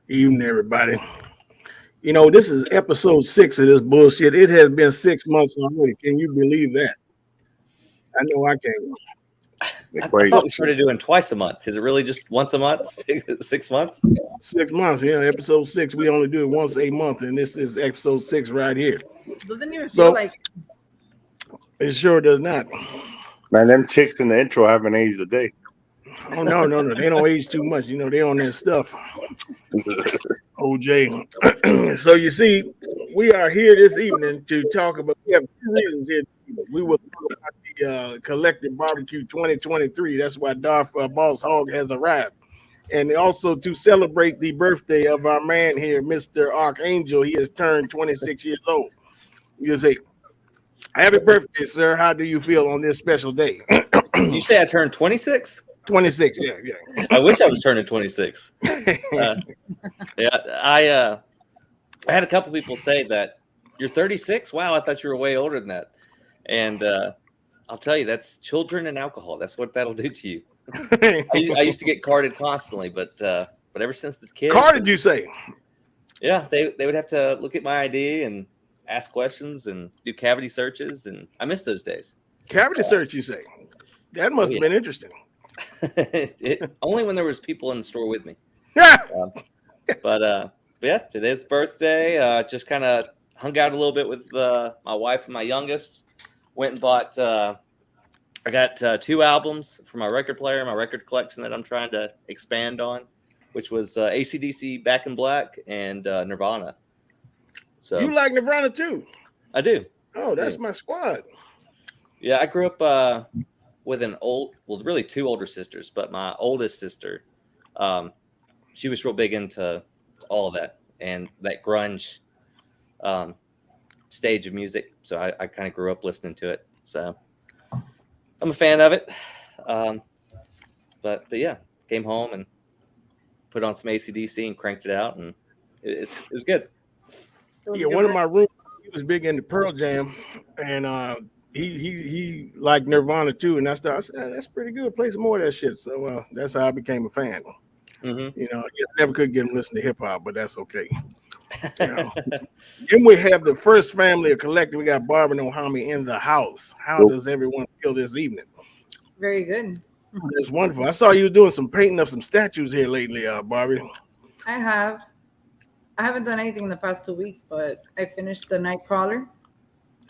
Evening, everybody. You know, this is episode 6 of this bullshit. It has been 6 months already. Can you believe that? I know I can't. I thought we started doing twice a month. Is it really just once a month? 6 months? 6 months, yeah. Episode 6, we only do it once a month, and this is episode 6 right here. Doesn't even feel like it sure does not. Man, them chicks in the intro haven't aged a day. Oh no, they don't age too much. You know, they on that stuff. OJ. So you see, we are here this evening to talk about. We have 2 reasons here. We will talk about the Collectors BBQ 2023. That's why Darth Boss Hog has arrived, and also to celebrate the birthday of our man here, Mr. Archangel. He has turned 26 years old. You say, "Happy birthday, sir! How do you feel on this special day?" You say I turned 26? 26, yeah. I wish I was turning 26. Yeah, I had a couple people say that you're 36. Wow, I thought you were way older than that. And I'll tell you, that's children and alcohol. That's what that'll do to you. I used to get carded constantly, but ever since the kids, carded, you say? Yeah, they would have to look at my ID and ask questions and do cavity searches, and I miss those days. Cavity search, you say? That must have been interesting. Only when there was people in the store with me. Yeah. But yeah, today's birthday. Just kind of hung out a little bit with my wife and my youngest. Went and bought. I got 2 albums for my record player, my record collection that I'm trying to expand on, which was AC/DC Back in Black and Nirvana. So you like Nirvana too? I do. Oh, that's my squad. Yeah, I grew up with really 2 older sisters, but my oldest sister, she was real big into all of that and that grunge stage of music. So I kind of grew up listening to it. So I'm a fan of it. But yeah, came home and put on some AC/DC and cranked it out, and it was good. Yeah, one of my roommates, he was big into Pearl Jam, and he liked Nirvana too, and I said, that's pretty good. Play some more of that shit. So that's how I became a fan. Mm-hmm. You know, I never could get him to listen to hip hop, but that's okay. You know? Then we have the first family of Collector. We got Barbara and Ohami in the house. How does everyone feel this evening? very good. That's wonderful. I saw you doing some painting of some statues here lately, Barbie. I haven't done anything in the past 2 weeks, but I finished the Nightcrawler.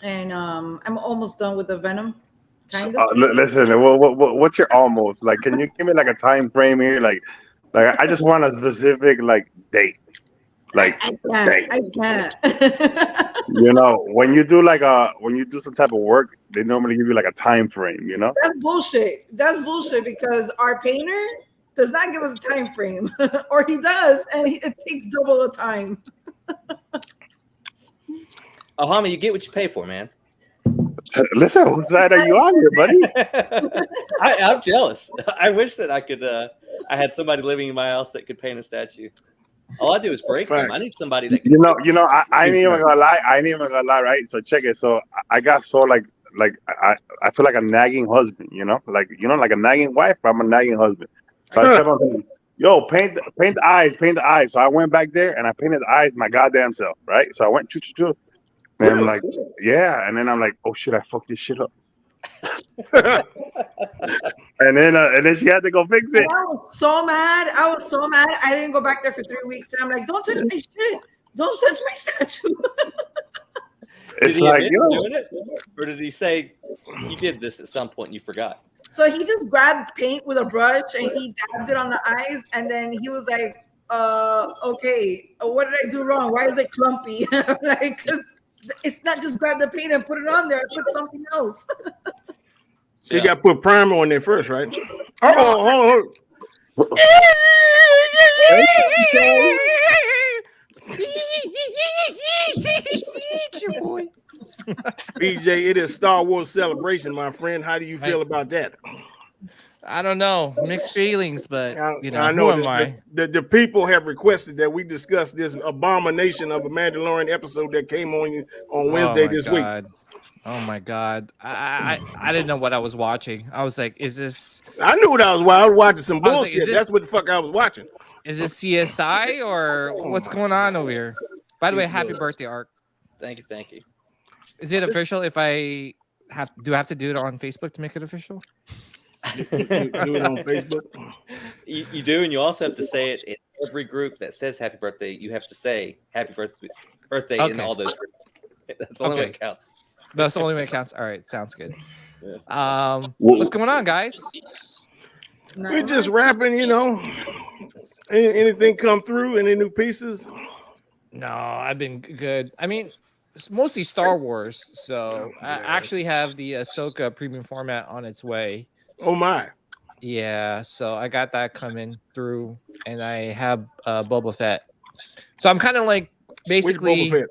And I'm almost done with the Venom, kind of. Listen, what's your almost? Like, can you give me like a time frame here? Like I just want a specific like date. Like I can't. You know, when you do some type of work, they normally give you like a time frame. You know, That's bullshit because our painter does not give us a time frame, or he does, and it takes double the time. Ohami, you get what you pay for, man. Listen, whose side are you on here, buddy? I'm jealous. I wish that I could. I had somebody living in my house that could paint a statue. All I do is break them. I need somebody that can. You know. I ain't even gonna lie. Right? So check it. So I got so like I feel like a nagging husband. You know, like a nagging wife. But I'm a nagging husband. So I kept on thinking, yo, paint the eyes. So I went back there and I painted the eyes my goddamn self. Right? So I went choo. And I'm like, yeah. And then I'm like, oh shit, I fucked this shit up. and then she had to go fix it. I was so mad. I didn't go back there for 3 weeks. And I'm like, don't touch my shit. Don't touch my statue. Did he admit to doing it? Or did he say you did this at some point and you forgot? So he just grabbed paint with a brush and he dabbed it on the eyes. And then he was like, okay, what did I do wrong? Why is it clumpy? I'm like, because it's not just grab the paint and put it on there. Put something else. So you got to put primer on there first, right? Oh. BJ, it is Star Wars Celebration, my friend. How do you feel about that? I don't know, mixed feelings, but you know, I who know am I? the people have requested that we discuss this abomination of a Mandalorian episode that came on Oh Wednesday my this week. god. Oh my god. I didn't know what I was watching. I was like, is this I knew what I was watching. I was watching some I was like, bullshit. That's what the fuck I was watching. is this CSI or what's going on over here? By the way, happy birthday, Ark. Thank you, thank you. Is it official if I I have to do it on Facebook to make it official? Do it on Facebook. You do, and you also have to say it in every group that says happy birthday. You have to say happy birthday in Okay. all those groups. That's the only way it counts. That's the only way it counts. All right, sounds good. Yeah. What's going on, guys? We're just rapping, you know. Anything come through? Any new pieces? No, I've been good. I mean, it's mostly Star Wars. So I actually have the Ahsoka premium format on its way. Oh my! Yeah, so I got that coming through, and I have Boba Fett. So I'm kind of like basically Which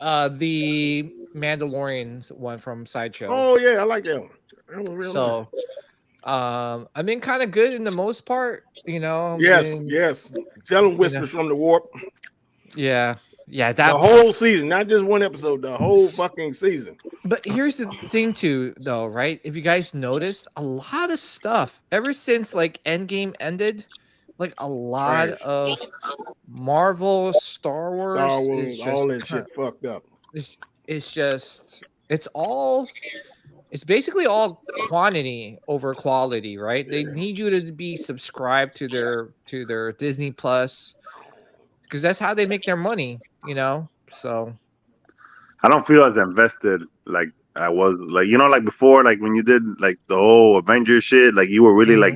Boba the Mandalorian one from Sideshow. Oh yeah, I like that one. That was real So I've been kind of good in the most part, you know. nice. Yes. Tell them Whispers from the Warp. Yeah, that The whole season, not just one episode, the whole fucking season. But here's the thing too, though, right? If you guys noticed, a lot of stuff ever since like Endgame ended, like a lot of Marvel, Star Wars is just all that shit fucked up. It's just it's basically all quantity over quality, right? They need you to be subscribed to their Disney Plus because that's how they make their money, you know. So I don't feel as invested like I was, like, you know, like before, like when you did like the whole Avengers shit, like you were really like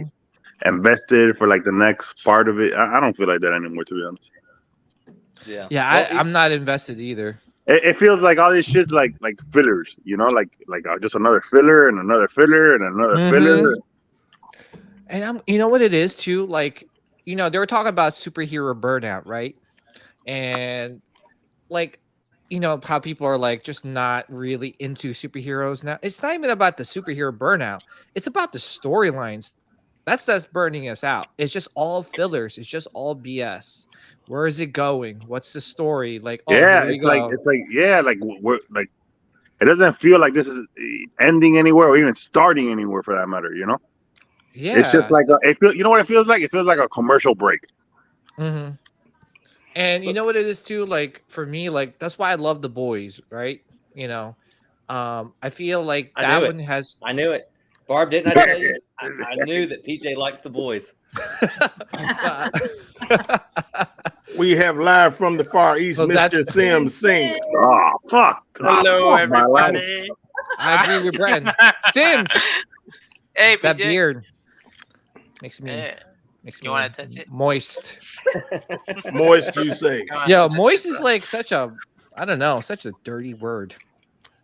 invested for like the next part of it. I don't feel like that anymore, to be honest. Yeah. Yeah, I'm not invested either. It feels like all this shit's like fillers, you know, like just another filler and another filler and another filler. And you know what it is too, like, you know, they were talking about superhero burnout, right? And like, you know, how people are like just not really into superheroes now. It's not even about the superhero burnout. It's about the storylines. That's burning us out. It's just all fillers. It's just all BS. Where is it going? What's the story? Like, yeah, it's like we're like, it doesn't feel like this is ending anywhere or even starting anywhere for that matter, you know? Yeah. It's just like you know what it feels like? It feels like a commercial break. Mm-hmm. And you know what it is too? Like for me, like that's why I love The Boys, right? You know, I feel like that one has. I knew it. Barb, didn't I tell you? I knew that PJ liked The Boys. We have live from the Far East, So Mr. Sims Singh. Oh fuck! Hello, everybody. I agree with Brent. Sims, Hey, that PJ. beard makes me You want to touch it? moist. Moist, you say? Yo, moist is like such a, I don't know, such a dirty word,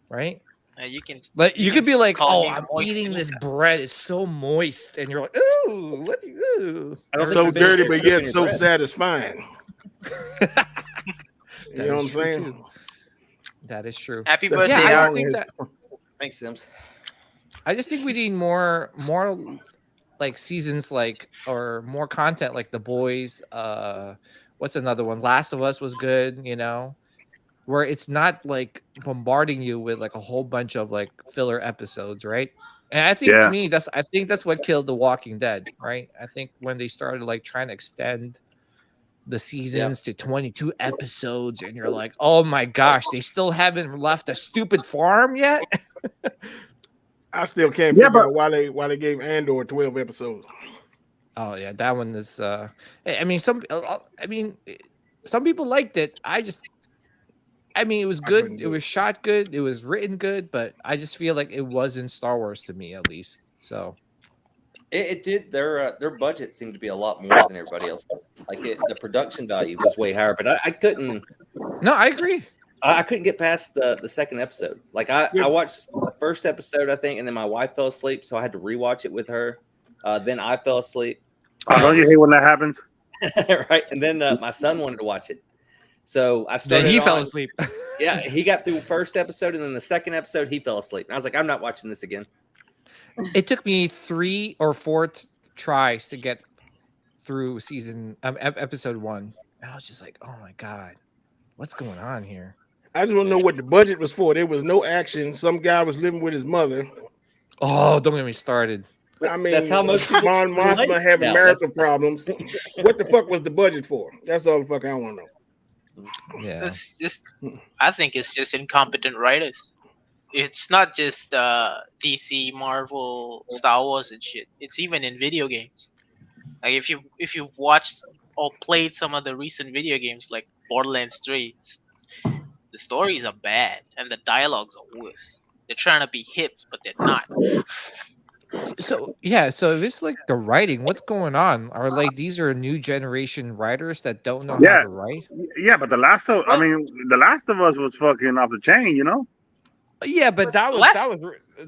right? You can. Like you could be like, call oh, me I'm moist eating this anytime. bread. It's so moist, and you're like, ooh, what? Ooh. So dirty, but yet so satisfying. You know what I'm saying? Too. That is true. Happy That's- birthday, Yeah, I Art. just think that. Thanks, Sims. I just think we need more like seasons, like, or more content like The Boys. What's another one? Last of Us was good, you know, where it's not like bombarding you with like a whole bunch of like filler episodes, right? And I think to me that's what killed The Walking Dead, right? I think when they started like trying to extend the seasons to 22 episodes, and you're like, oh my gosh, they still haven't left a stupid farm yet. I still can't figure out why they gave Andor 12 episodes. Oh yeah, that one is. I mean, some people liked it. It was good. It was shot good. It was written good, but I just feel like it wasn't Star Wars to me, at least. So It did. Their budget seemed to be a lot more than everybody else. Like the production value was way higher, but I couldn't. No, I agree. I couldn't get past the second episode. Like I watched the first episode, I think, and then my wife fell asleep, so I had to rewatch it with her. Then I fell asleep. Oh, don't you hate when that happens? Right, and then my son wanted to watch it, so I started. Then he fell asleep. Yeah, he got through the first episode, and then the second episode he fell asleep. And I was like, I'm not watching this again. It took me 3 or 4 tries to get through episode 1, and I was just like, "Oh my god, what's going on here?" I just want to know what the budget was for. There was no action. Some guy was living with his mother. Oh, don't get me started. I mean, That's how most people Monster having now. marital problems. What the fuck was the budget for? That's all the fuck I want to know. Yeah, It's just, I think it's just incompetent writers. It's not just DC, Marvel, Star Wars, and shit. It's even in video games. Like if you've watched or played some of the recent video games, like Borderlands 3, the stories are bad and the dialogues are worse. They're trying to be hip, but they're not. so if it's like the writing, what's going on? Are like these are new generation writers that don't know how Yeah. to write? Yeah, but the Last of Us was fucking off the chain, you know. Yeah, but that Last-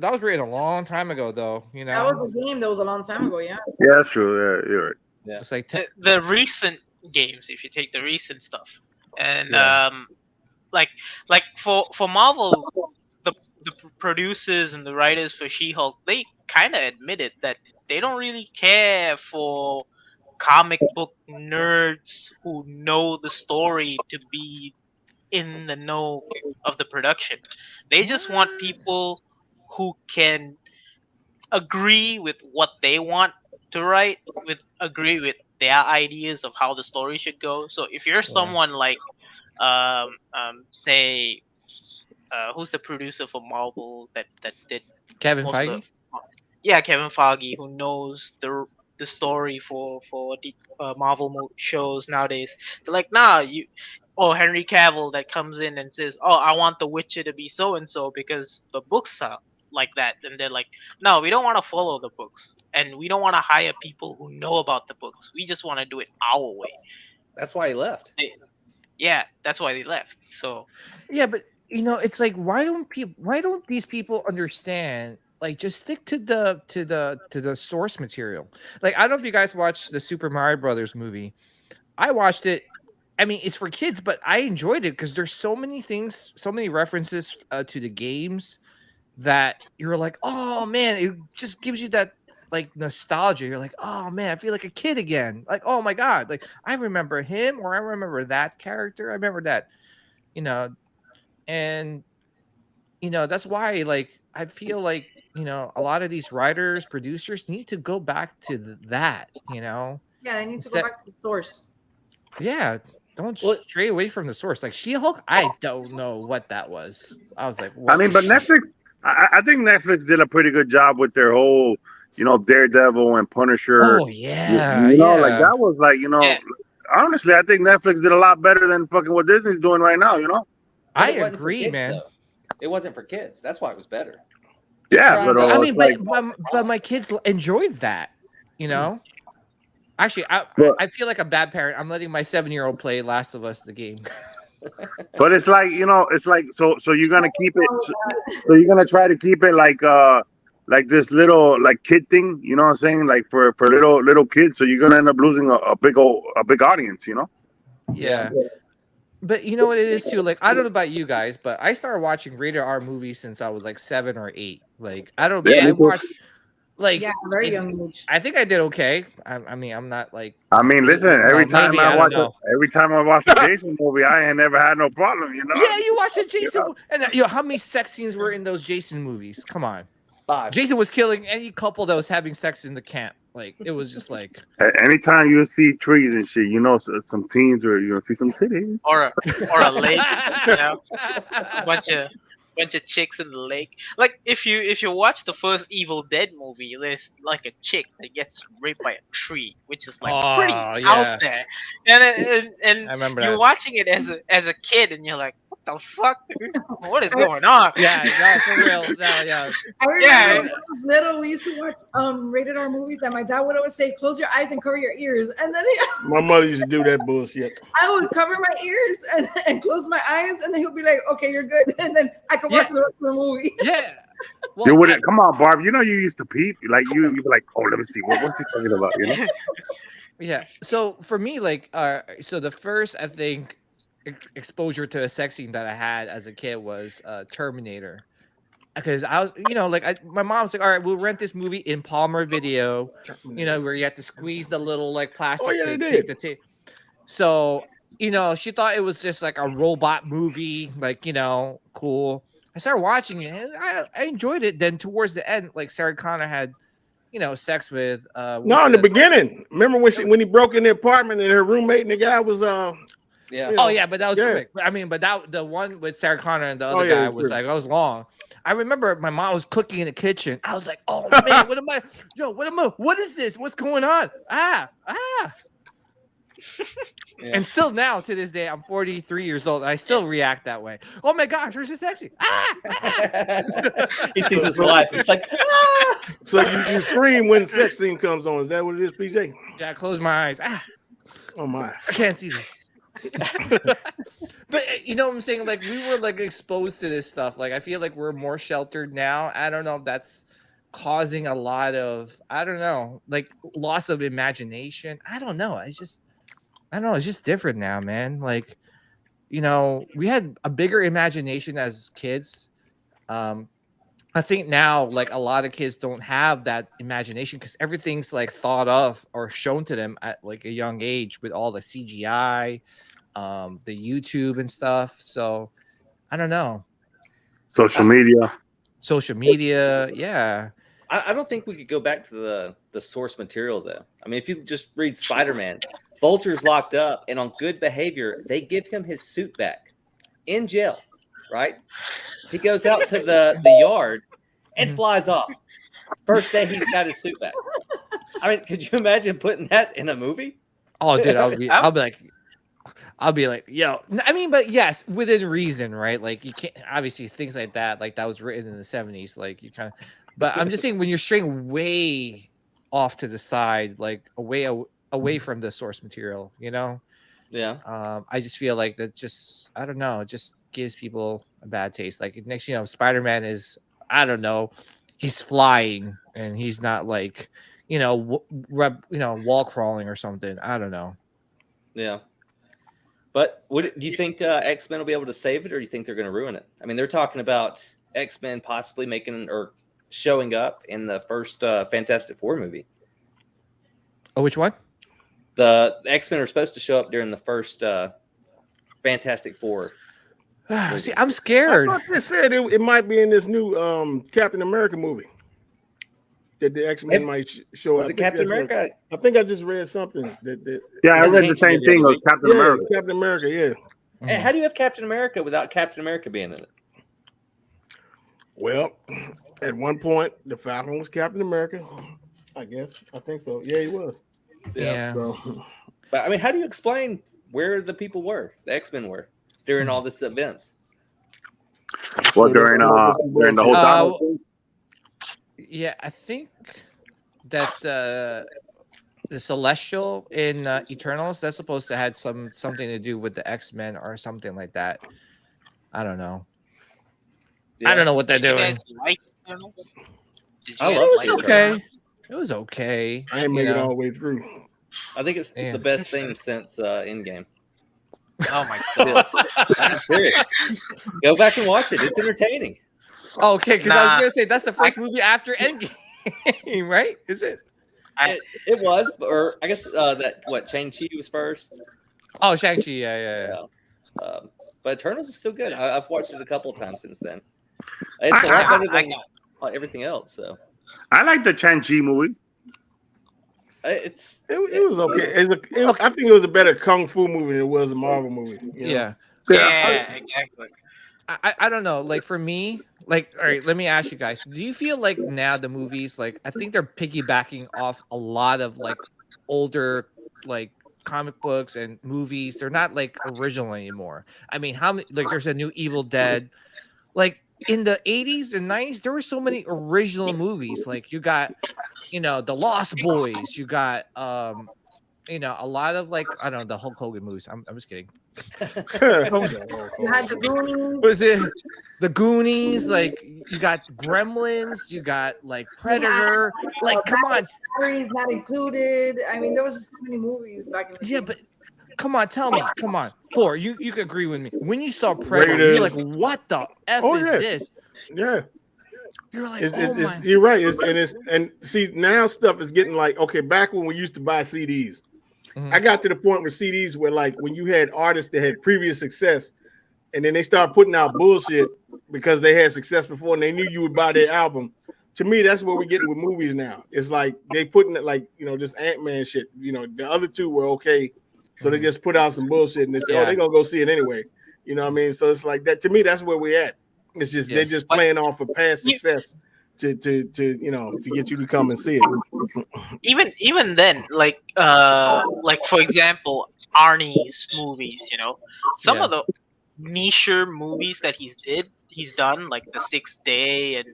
was written a long time ago, though. You That know, was a game that was a long time ago. Yeah. Yeah, that's true. Yeah, you're right. it's like The recent games, if you take the recent stuff, and Yeah. like for Marvel, the producers and the writers for She-Hulk, they kind of admitted that they don't really care for comic book nerds who know the story to be in the know of the production. They just want people who can agree with what they want to write, agree with their ideas of how the story should go. So if you're someone like say who's the producer for Marvel that did Kevin most of Feige. yeah, Kevin Feige, who knows the story for the Marvel shows nowadays. They're like, nah, you. Oh, Henry Cavill that comes in and says, "Oh, I want The Witcher to be so and so because the books are like that," and they're like, "No, we don't want to follow the books, and we don't want to hire people who know about the books. We just want to do it our way." That's why he left. Yeah, that's why they left. So Yeah, but you know, it's like why don't these people understand? Like, just stick to the source material. Like, I don't know if you guys watched the Super Mario Brothers movie. I watched it. I mean, it's for kids, but I enjoyed it because there's so many things, so many references to the games that you're like, oh man, it just gives you that like nostalgia. You're like, oh man, I feel like a kid again. Like, oh my god, like I remember him or I remember that character. I remember that, you know, and that's why like I feel like a lot of these writers, producers need to go back to that. Yeah, they need to Instead- go back to the source. Yeah, don't Well- stray away from the source. Like She-Hulk, I don't know what that was. I was like, I what? mean, but Netflix, I think Netflix did a pretty good job with their whole, Daredevil and Punisher. Oh yeah, Like that was like, Yeah. honestly, I think Netflix did a lot better than fucking what Disney's doing right now. I It wasn't for agree, kids, man. though. It wasn't for kids. That's why it was better. Yeah, Trying but to- I it's mean, like, but my kids enjoyed that, Actually, Well- I feel like a bad parent. I'm letting my 7-year-old play Last of Us the game. but it's like, it's like so you're gonna keep it. So you're gonna try to keep it like this little like kid thing. You know what I'm saying? Like for little kids. So you're gonna end up losing a big audience. Yeah. But you know what it is too? Like, I don't know about you guys, but I started watching rated R movies since I was like 7 or 8. Like, I don't know. Yeah, I me too. watched like Yeah, very it- young age. I think I did okay. I mean, I'm not like I mean, listen. Every Well, time maybe, I I don't watch know. every time I watch a Jason movie, I ain't never had no problem. Yeah, you watched the Jason and how many sex scenes were in those Jason movies? Come on. 5. Jason was killing any couple that was having sex in the camp. Like, it was just like Anytime you see trees and shit, some teens or you see some titties. or a lake, a bunch of chicks in the lake. Like if you watch the first Evil Dead movie, there's like a chick that gets raped by a tree, which is like pretty Oh, yeah. out there. And I remember you're that. watching it as a kid, and you're like, what the fuck? What is going on? Yeah, no, for real. No, yeah. I remember Yeah. when I was little, we used to watch rated R movies, and my dad would always say, "Close your eyes and cover your ears," and then My mother used to do that bullshit. I would cover my ears and close my eyes, and then he'll be like, "Okay, you're good," and then I could watch the rest of the movie. Yeah. Well, You wouldn't come on, Barb. You used to peep. Like you'd be like, oh, let me see what's he talking about. yeah. So for me, like, so the first I think exposure to a sex scene that I had as a kid was Terminator. because I was, my mom was like, all right, we'll rent this movie in Palmer Video, where you have to squeeze the little like plastic to take the tape. So, she thought it was just like a robot movie, like, cool. I started watching it and I enjoyed it. Then towards the end, like Sarah Connor had, sex with no, in the beginning. Remember when he broke in the apartment and her roommate and the guy was yeah. Oh yeah, but that was quick. I mean, but that the one with Sarah Connor and the other guy was like, that was long. I remember my mom was cooking in the kitchen. I was like, oh man, what is this? What's going on? Yeah. And still now to this day, I'm 43 years old. And I still react that way. Oh my gosh, hers is sexy. He sees his wife. It's like, So you scream when sex scene comes on. Is that what it is, PJ? Yeah, I close my eyes. Oh my! I can't see this. But you know what I'm saying? Like we were like exposed to this stuff. Like I feel like we're more sheltered now. I don't know if that's causing a lot of, I don't know, like loss of imagination. I don't know. It's just different now, man. Like, we had a bigger imagination as kids. I think now, like a lot of kids don't have that imagination because everything's like thought of or shown to them at like a young age with all the CGI, the YouTube and stuff. So I don't know. Social media. Yeah. I don't think we could go back to the source material though. I mean, if you just read Spider-Man, Vulture's locked up, and on good behavior, they give him his suit back in jail, right? He goes out to the yard and flies off. First day he's got his suit back. I mean, could you imagine putting that in a movie? Oh, dude, I'll be like, yo. I mean, but yes, within reason, right? Like you can't obviously things like that was written in the 70s. Like you kind of, but I'm just saying when you're straying way off to the side, like away from the source material, Yeah. I just feel like that just, I don't know, it just gives people a bad taste. Like next, Spider-Man is, I don't know, he's flying and he's not like, wall crawling or something. I don't know. Yeah. But do you think X-Men will be able to save it, or do you think they're going to ruin it? I mean, they're talking about X-Men possibly making or showing up in the first Fantastic Four movie. Oh, which one? The X-Men are supposed to show up during the first Fantastic Four. See, I'm scared. I thought they said it might be in this new Captain America movie that the X-Men might show up. Was it Captain America? I think I just read something that Yeah, I read the same thing with Captain America. Captain America, yeah. And how do you have Captain America without Captain America being in it? Well, at one point, the Falcon was Captain America. I guess. I think so. Yeah, he was. Yeah. So. But I mean, how do you explain where the people were, the X-Men were, during all this events? Well, during the whole time. Yeah, I think that the Celestial in Eternals, that's supposed to have something to do with the X-Men or something like that. I don't know. Yeah. I don't know what they're Did you doing. guys like Eternals? Did you I guys love like It was Eternals? okay. It was okay. I ain't make it all the way through. I think it's Yeah. the best thing since Endgame. Oh my god! I'm serious. Go back and watch it. It's entertaining. Okay, because I was Nah. gonna say that's the first movie after Endgame, right? Is it? It was, or I guess that Shang-Chi was first. Oh, Shang-Chi, yeah. But Eternals is still good. I've watched it a couple of times since then. It's a lot better than everything else. So I like the Shang-Chi movie. It was okay. I think it was a better kung fu movie than it was a Marvel movie. Yeah. Yeah, exactly. I don't know. Like for me, like, all right, let me ask you guys. Do you feel like now the movies, like, I think they're piggybacking off a lot of like older like comic books and movies. They're not like original anymore. I mean, how many, like, there's a new Evil Dead. Like in the 80s and 90s, there were so many original movies. Like you got, The Lost Boys. You got, a lot of like, I don't know, the Hulk Hogan movies. I'm just kidding. You had the Goonies. Was it the Goonies? Like you got Gremlins, you got like Predator. Like, come on, Batteries not included. I mean, there was just so many movies back in the day. but come on, tell me, come on, Thor. You could agree with me. When you saw Predator, you're like, what the f is this? Yeah. You're like, You're right. And see, now stuff is getting like, okay, back when we used to buy CDs, I got to the point with CDs where, like, when you had artists that had previous success, and then they start putting out bullshit because they had success before and they knew you would buy their album. To me, that's what we're getting with movies now. It's like they putting it like, this Ant-Man shit. The other two were okay, so they just put out some bullshit and they say, oh, they're gonna go see it anyway. You know what I mean? So it's like that. To me, that's where we're at. It's just they're just playing off of past success to get you to come and see it. Even then, like for example, Arnie's movies. Some of the niche movies that he's done, like The Sixth Day and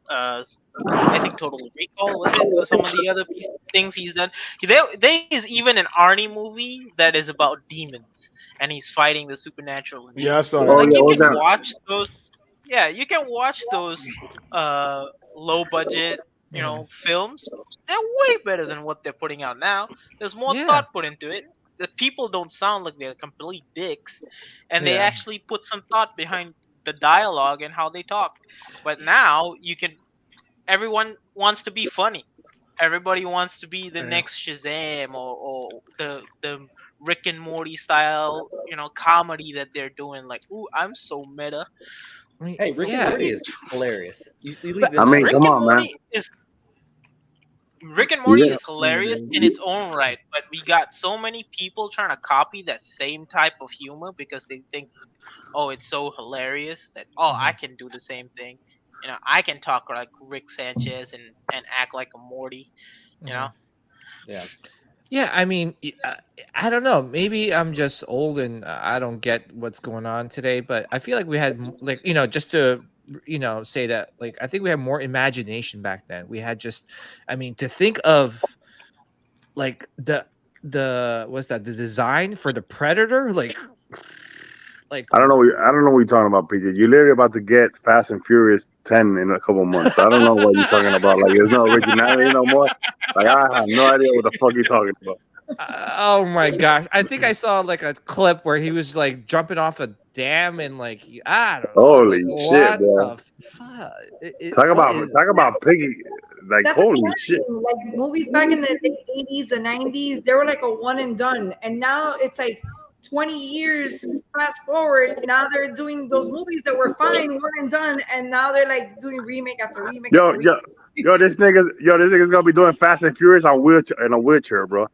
I think Total Recall was it, or some of the other things he's done. There is even an Arnie movie that is about demons and he's fighting the supernatural. Yeah, I saw Like that. you can watch those. Yeah, you can watch those low budget, films. They're way better than what they're putting out now. There's more thought put into it. The people don't sound like they're complete dicks, and they actually put some thought behind the dialogue and how they talk. But now everyone wants to be funny. Everybody wants to be the next Shazam or the Rick and Morty style, comedy that they're doing. Like, ooh, I'm so meta. Hey, Rick and Morty is hilarious. Rick and Morty is hilarious in its own right, but we got so many people trying to copy that same type of humor because they think, oh, it's so hilarious that I can do the same thing. I can talk like Rick Sanchez and act like a Morty. Yeah. Yeah, I mean, I don't know. Maybe I'm just old and I don't get what's going on today. But I feel like we had, like, just to, say that, like, I think we had more imagination back then. We had just, I mean, to think of, like, the design for the Predator, like I don't know what you're talking about, PJ. You're literally about to get Fast and Furious 10 in a couple months. I don't know what you're talking about. Like, there's no originality no more. Like, I have no idea what the fuck you're talking about. Oh my gosh! I think I saw like a clip where he was like jumping off a dam and like I don't know. Holy like, shit, bro! Talk about Piggy. Like, holy shit! Like movies back in the 80s, the 90s, they were like a one and done, and now it's like 20 years fast forward. Now they're doing those movies that were fine, one and done, and now they're like doing remake after remake. Yo, this nigga's gonna be doing Fast and Furious in a wheelchair, bro.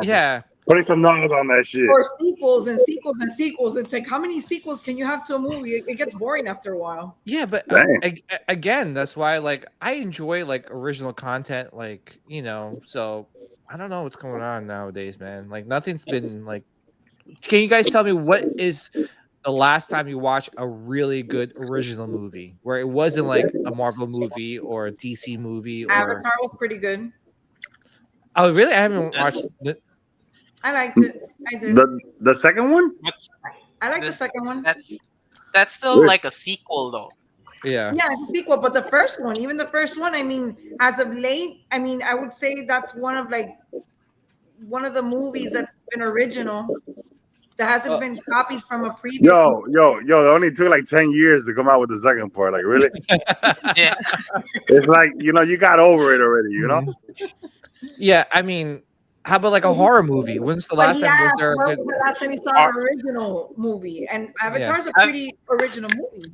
Yeah, putting some numbers on that shit. Or sequels and sequels and sequels. It's like, how many sequels can you have to a movie? It gets boring after a while. Yeah, but again, that's why like I enjoy like original content, like So I don't know what's going on nowadays, man. Like nothing's been like. Can you guys tell me what is the last time you watched a really good original movie where it wasn't like a Marvel movie or a DC movie? Avatar was pretty good. Oh, really? I haven't watched it. I liked it. I did. The second one? I like the second one. That's still like a sequel, though. Yeah. Yeah, it's a sequel, but the first one, I mean, as of late, I mean, I would say that's one of the movies that's been original that hasn't been copied from a previous movie. It only took like 10 years to come out with the second part. Like, really? Yeah. It's like, you got over it already, Yeah, I mean, how about like a horror movie? When's the last time was there? When was the last time you saw an original movie? And Avatar's a pretty original movie.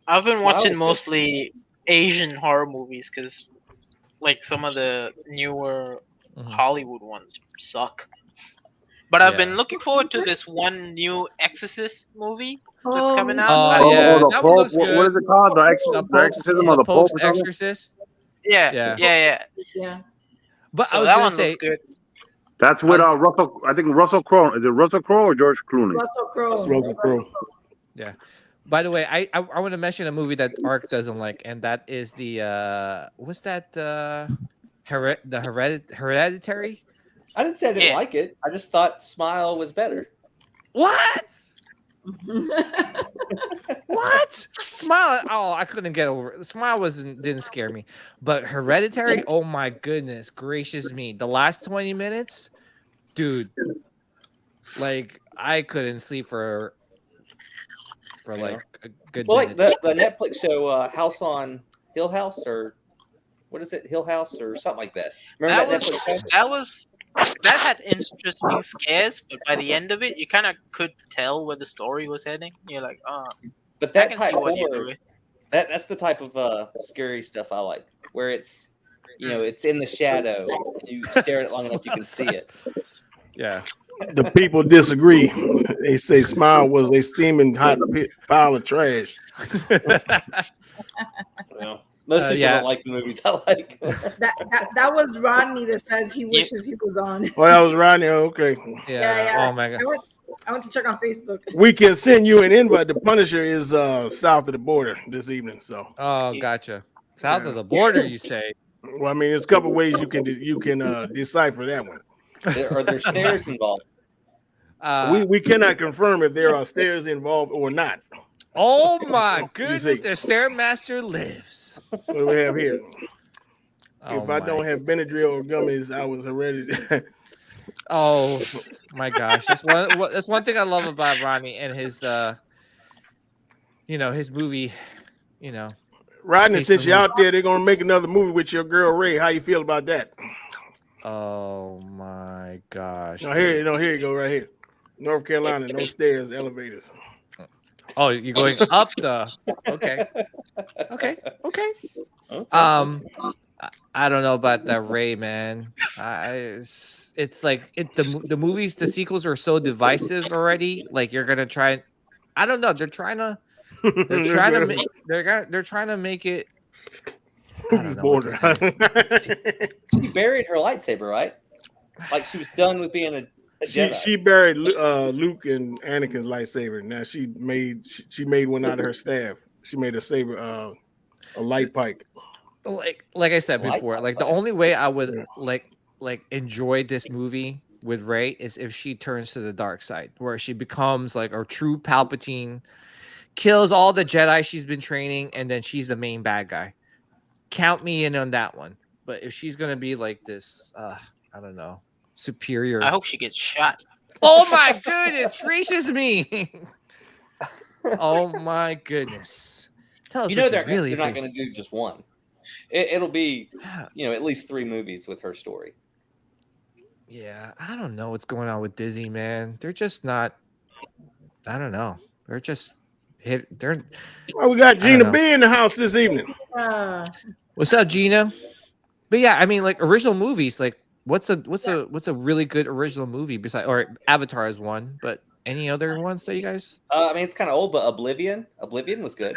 I've been watching mostly Asian horror movies because, like, some of the newer Hollywood ones suck. But I've been looking forward to this one new Exorcist movie that's coming out. That one looks good. good. What is it called? The Exorcism of the Pope? Exorcist? Yeah. But so I was that gonna one say, looks good. That's with Russell. I think Russell Crowe. Is it Russell Crowe or George Clooney? Russell Crowe. Yeah. By the way, I want to mention a movie that Ark doesn't like, and that is the what's that? Hereditary. I didn't say I didn't like it. I just thought Smile was better. What? What? Smile? Oh, I couldn't get over it. Smile didn't scare me, but Hereditary. Oh my goodness gracious me! The last 20 minutes, dude. Like I couldn't sleep for for Yeah. like a good Well, minute. like the Netflix show House on Hill House, or what is it, Hill House or something like that. Remember that Netflix show? That had interesting scares, but by the end of it, you kind of could tell where the story was heading. You're like, But I that can type see what you're horror, doing. that's the type of scary stuff I like, where it's it's in the shadow. And you stare at it long enough, you can see it. Yeah. The people disagree. They say Smile was a steaming hot pile of trash. Well, most people yeah. don't like the movies I like. That was Rodney that says he wishes he was on. Oh, that was Rodney. Okay. Yeah. Oh my god. I went to check on Facebook. We can send you an invite. The Punisher is south of the border this evening. So. Oh, gotcha. South of the border, you say? Well, I mean, there's a couple ways you can decipher that one. Are there stairs involved? We cannot confirm if there are stairs involved or not. Oh my goodness, the Stairmaster lives. What do we have here? Oh If I don't have Benadryl or gummies, I was ready. Oh my gosh, that's one thing I love about Ronnie and his his movie, Rodney, since you're out there, they're gonna make another movie with your girl Ray. How you feel about that? Oh my gosh. No, here you go, right here. North Carolina, no stairs, elevators. Oh, you're going up the okay. I don't know about that, Ray, man. It's like the movies, the sequels are so divisive already. Like you're gonna try. I don't know. They're trying to make it. I don't know what this guy- She buried her lightsaber, right? Like she was done with being a Jedi. She buried Luke and Anakin's lightsaber. Now she made one out of her staff. She made a saber, a light pike. Like I said before, like the only way I would like enjoy this movie with Rey is if she turns to the dark side, where she becomes like a true Palpatine, kills all the Jedi she's been training, and then she's the main bad guy. Count me in on that one. But if she's gonna be like this, I don't know, superior. I hope she gets shot. Oh my goodness gracious me! Oh my goodness! Tell us You know what they're really not going to do just one. It'll be at least 3 movies with her story. Yeah, I don't know what's going on with Disney, man. They're just not. I don't know. They're just hit. They're. Well, we got Gina B in the house this evening. What's up, Gina? But yeah, I mean, like original movies. Like, what's a really good original movie besides, or Avatar is one, but any other ones that you guys? I mean, it's kind of old, but Oblivion was good.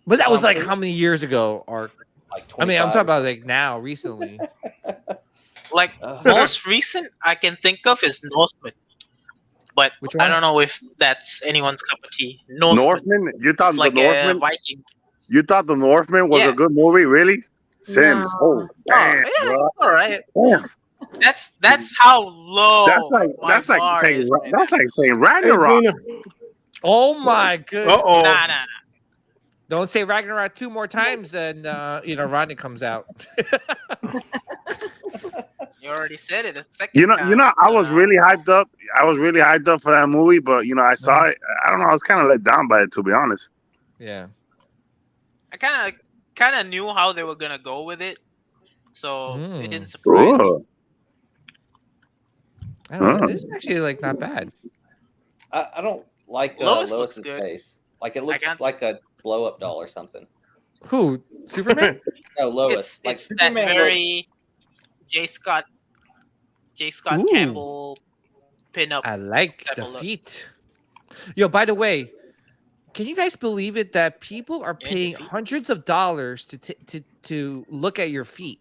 But that was like how many years ago? Or like 25. I mean, I'm talking about like now, recently. Like most recent I can think of is Northman, but I don't know if that's anyone's cup of tea. Northman? You thought like the Northman? Viking. You thought the Northman was a good movie, really? Sims. Oh, damn, bro. All right. Damn. That's how low. That's like saying Ragnarok. Oh my goodness! Nah. Don't say Ragnarok 2 more times, and Rodney comes out. You already said it a second. You know, I was really hyped up. I was really hyped up for that movie, but I saw it. I don't know. I was kind of let down by it, to be honest. Yeah. I kind of knew how they were gonna go with it, so it didn't surprise me. I don't know. This is actually like not bad. I don't like Lois's face. Like it looks like a blow up doll or something. Who? Superman? No, Lois. It's Superman that very J. Scott Campbell pin-up. I like the feet. Yo, by the way, can you guys believe it that people are paying hundreds of dollars to look at your feet?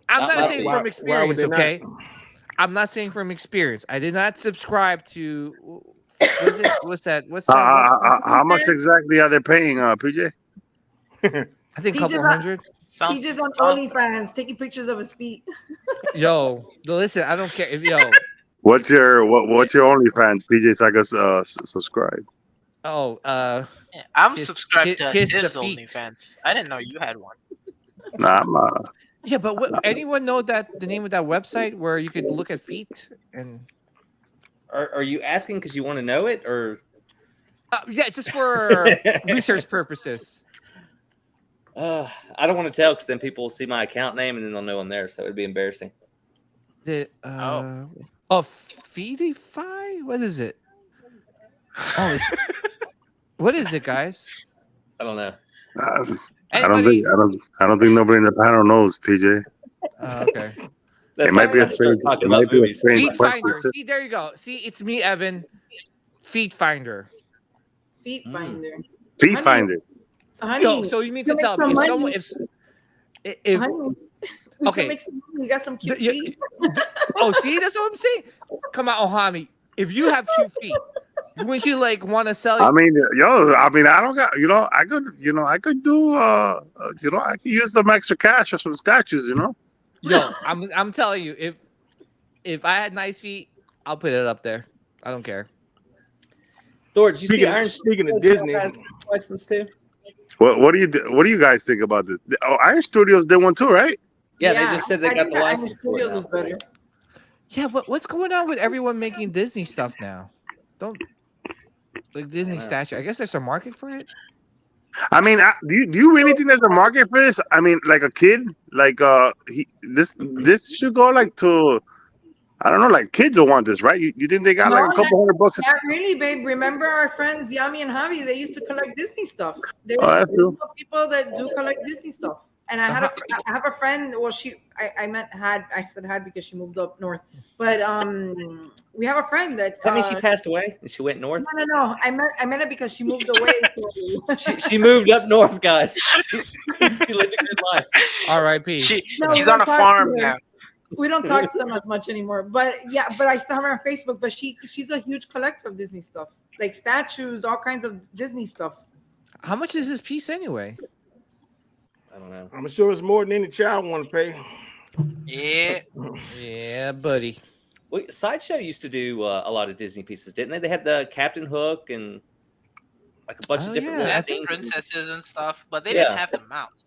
I'm not saying from experience, okay? I'm not saying from experience. I did not subscribe to. What's that? How much exactly are they paying, PJ? I think a couple hundred. He's just on OnlyFans taking pictures of his feet. Yo, listen, I don't care if What's your OnlyFans, PJ? So I can subscribe. Oh, I'm subscribed to his OnlyFans. I didn't know you had one. Nah, yeah, but anyone know the name of that website where you could look at feet and? Are you asking because you want to know it, or Yeah, just for research purposes. I don't want to tell because then people will see my account name and then they'll know I'm there, so it'd be embarrassing. Feedify? What is it? Oh, what is it, guys? I don't know. I don't think nobody in the panel knows, PJ. Okay. That's It might be a I start strange. talking It might about be a movies. strange Feed question. Finder. See, there you go. See, it's me, Evan. Feed Finder. Feet finder. Feet Honey, finder. Honey, Yo, so you mean to make tell some me money. if Honey, we okay. can make some money. We got some cute You- feet. oh, see, that's what I'm saying. Come on, Ohami. If you have cute feet, wouldn't you like want to sell? I mean, I don't got. I could do. I could use some extra cash or some statues. Yo, I'm telling you, if I had nice feet, I'll put it up there. I don't care. Thor, did you see Speaking Iron speaking of Disney, has license too? What do you guys think about this? Oh, Iron Studios did one too, right? Yeah, they just said they I got think the that Iron license for it Studios now. is better. Yeah, but what's going on with everyone making Disney stuff now? Don't like Disney Yeah. statue. I guess there's a market for it. I mean, do you really think there's a market for this? I mean, like a kid, like this should go like to, I don't know, like kids will want this, right? You think they got like a couple $100? Not really, babe. Remember our friends Yami and Javi? They used to collect Disney stuff. There's that's true. people that do collect Disney stuff. And I have a friend. Well, I said had because she moved up north. But we have a friend that. Does that mean she passed away? She went north? No. I meant it because she moved away. she moved up north, guys. She lived a good life. R.I.P. She's on a farm now. We don't talk to them as much anymore. But yeah, I still have her on Facebook. But she's a huge collector of Disney stuff, like statues, all kinds of Disney stuff. How much is this piece anyway? I don't know. I'm sure it's more than any child want to pay. Yeah. Yeah, buddy. Well, Sideshow used to do a lot of Disney pieces, didn't they? They had the Captain Hook and like a bunch of different yeah, little That's things. princesses and stuff, but they Yeah. didn't have the mouse.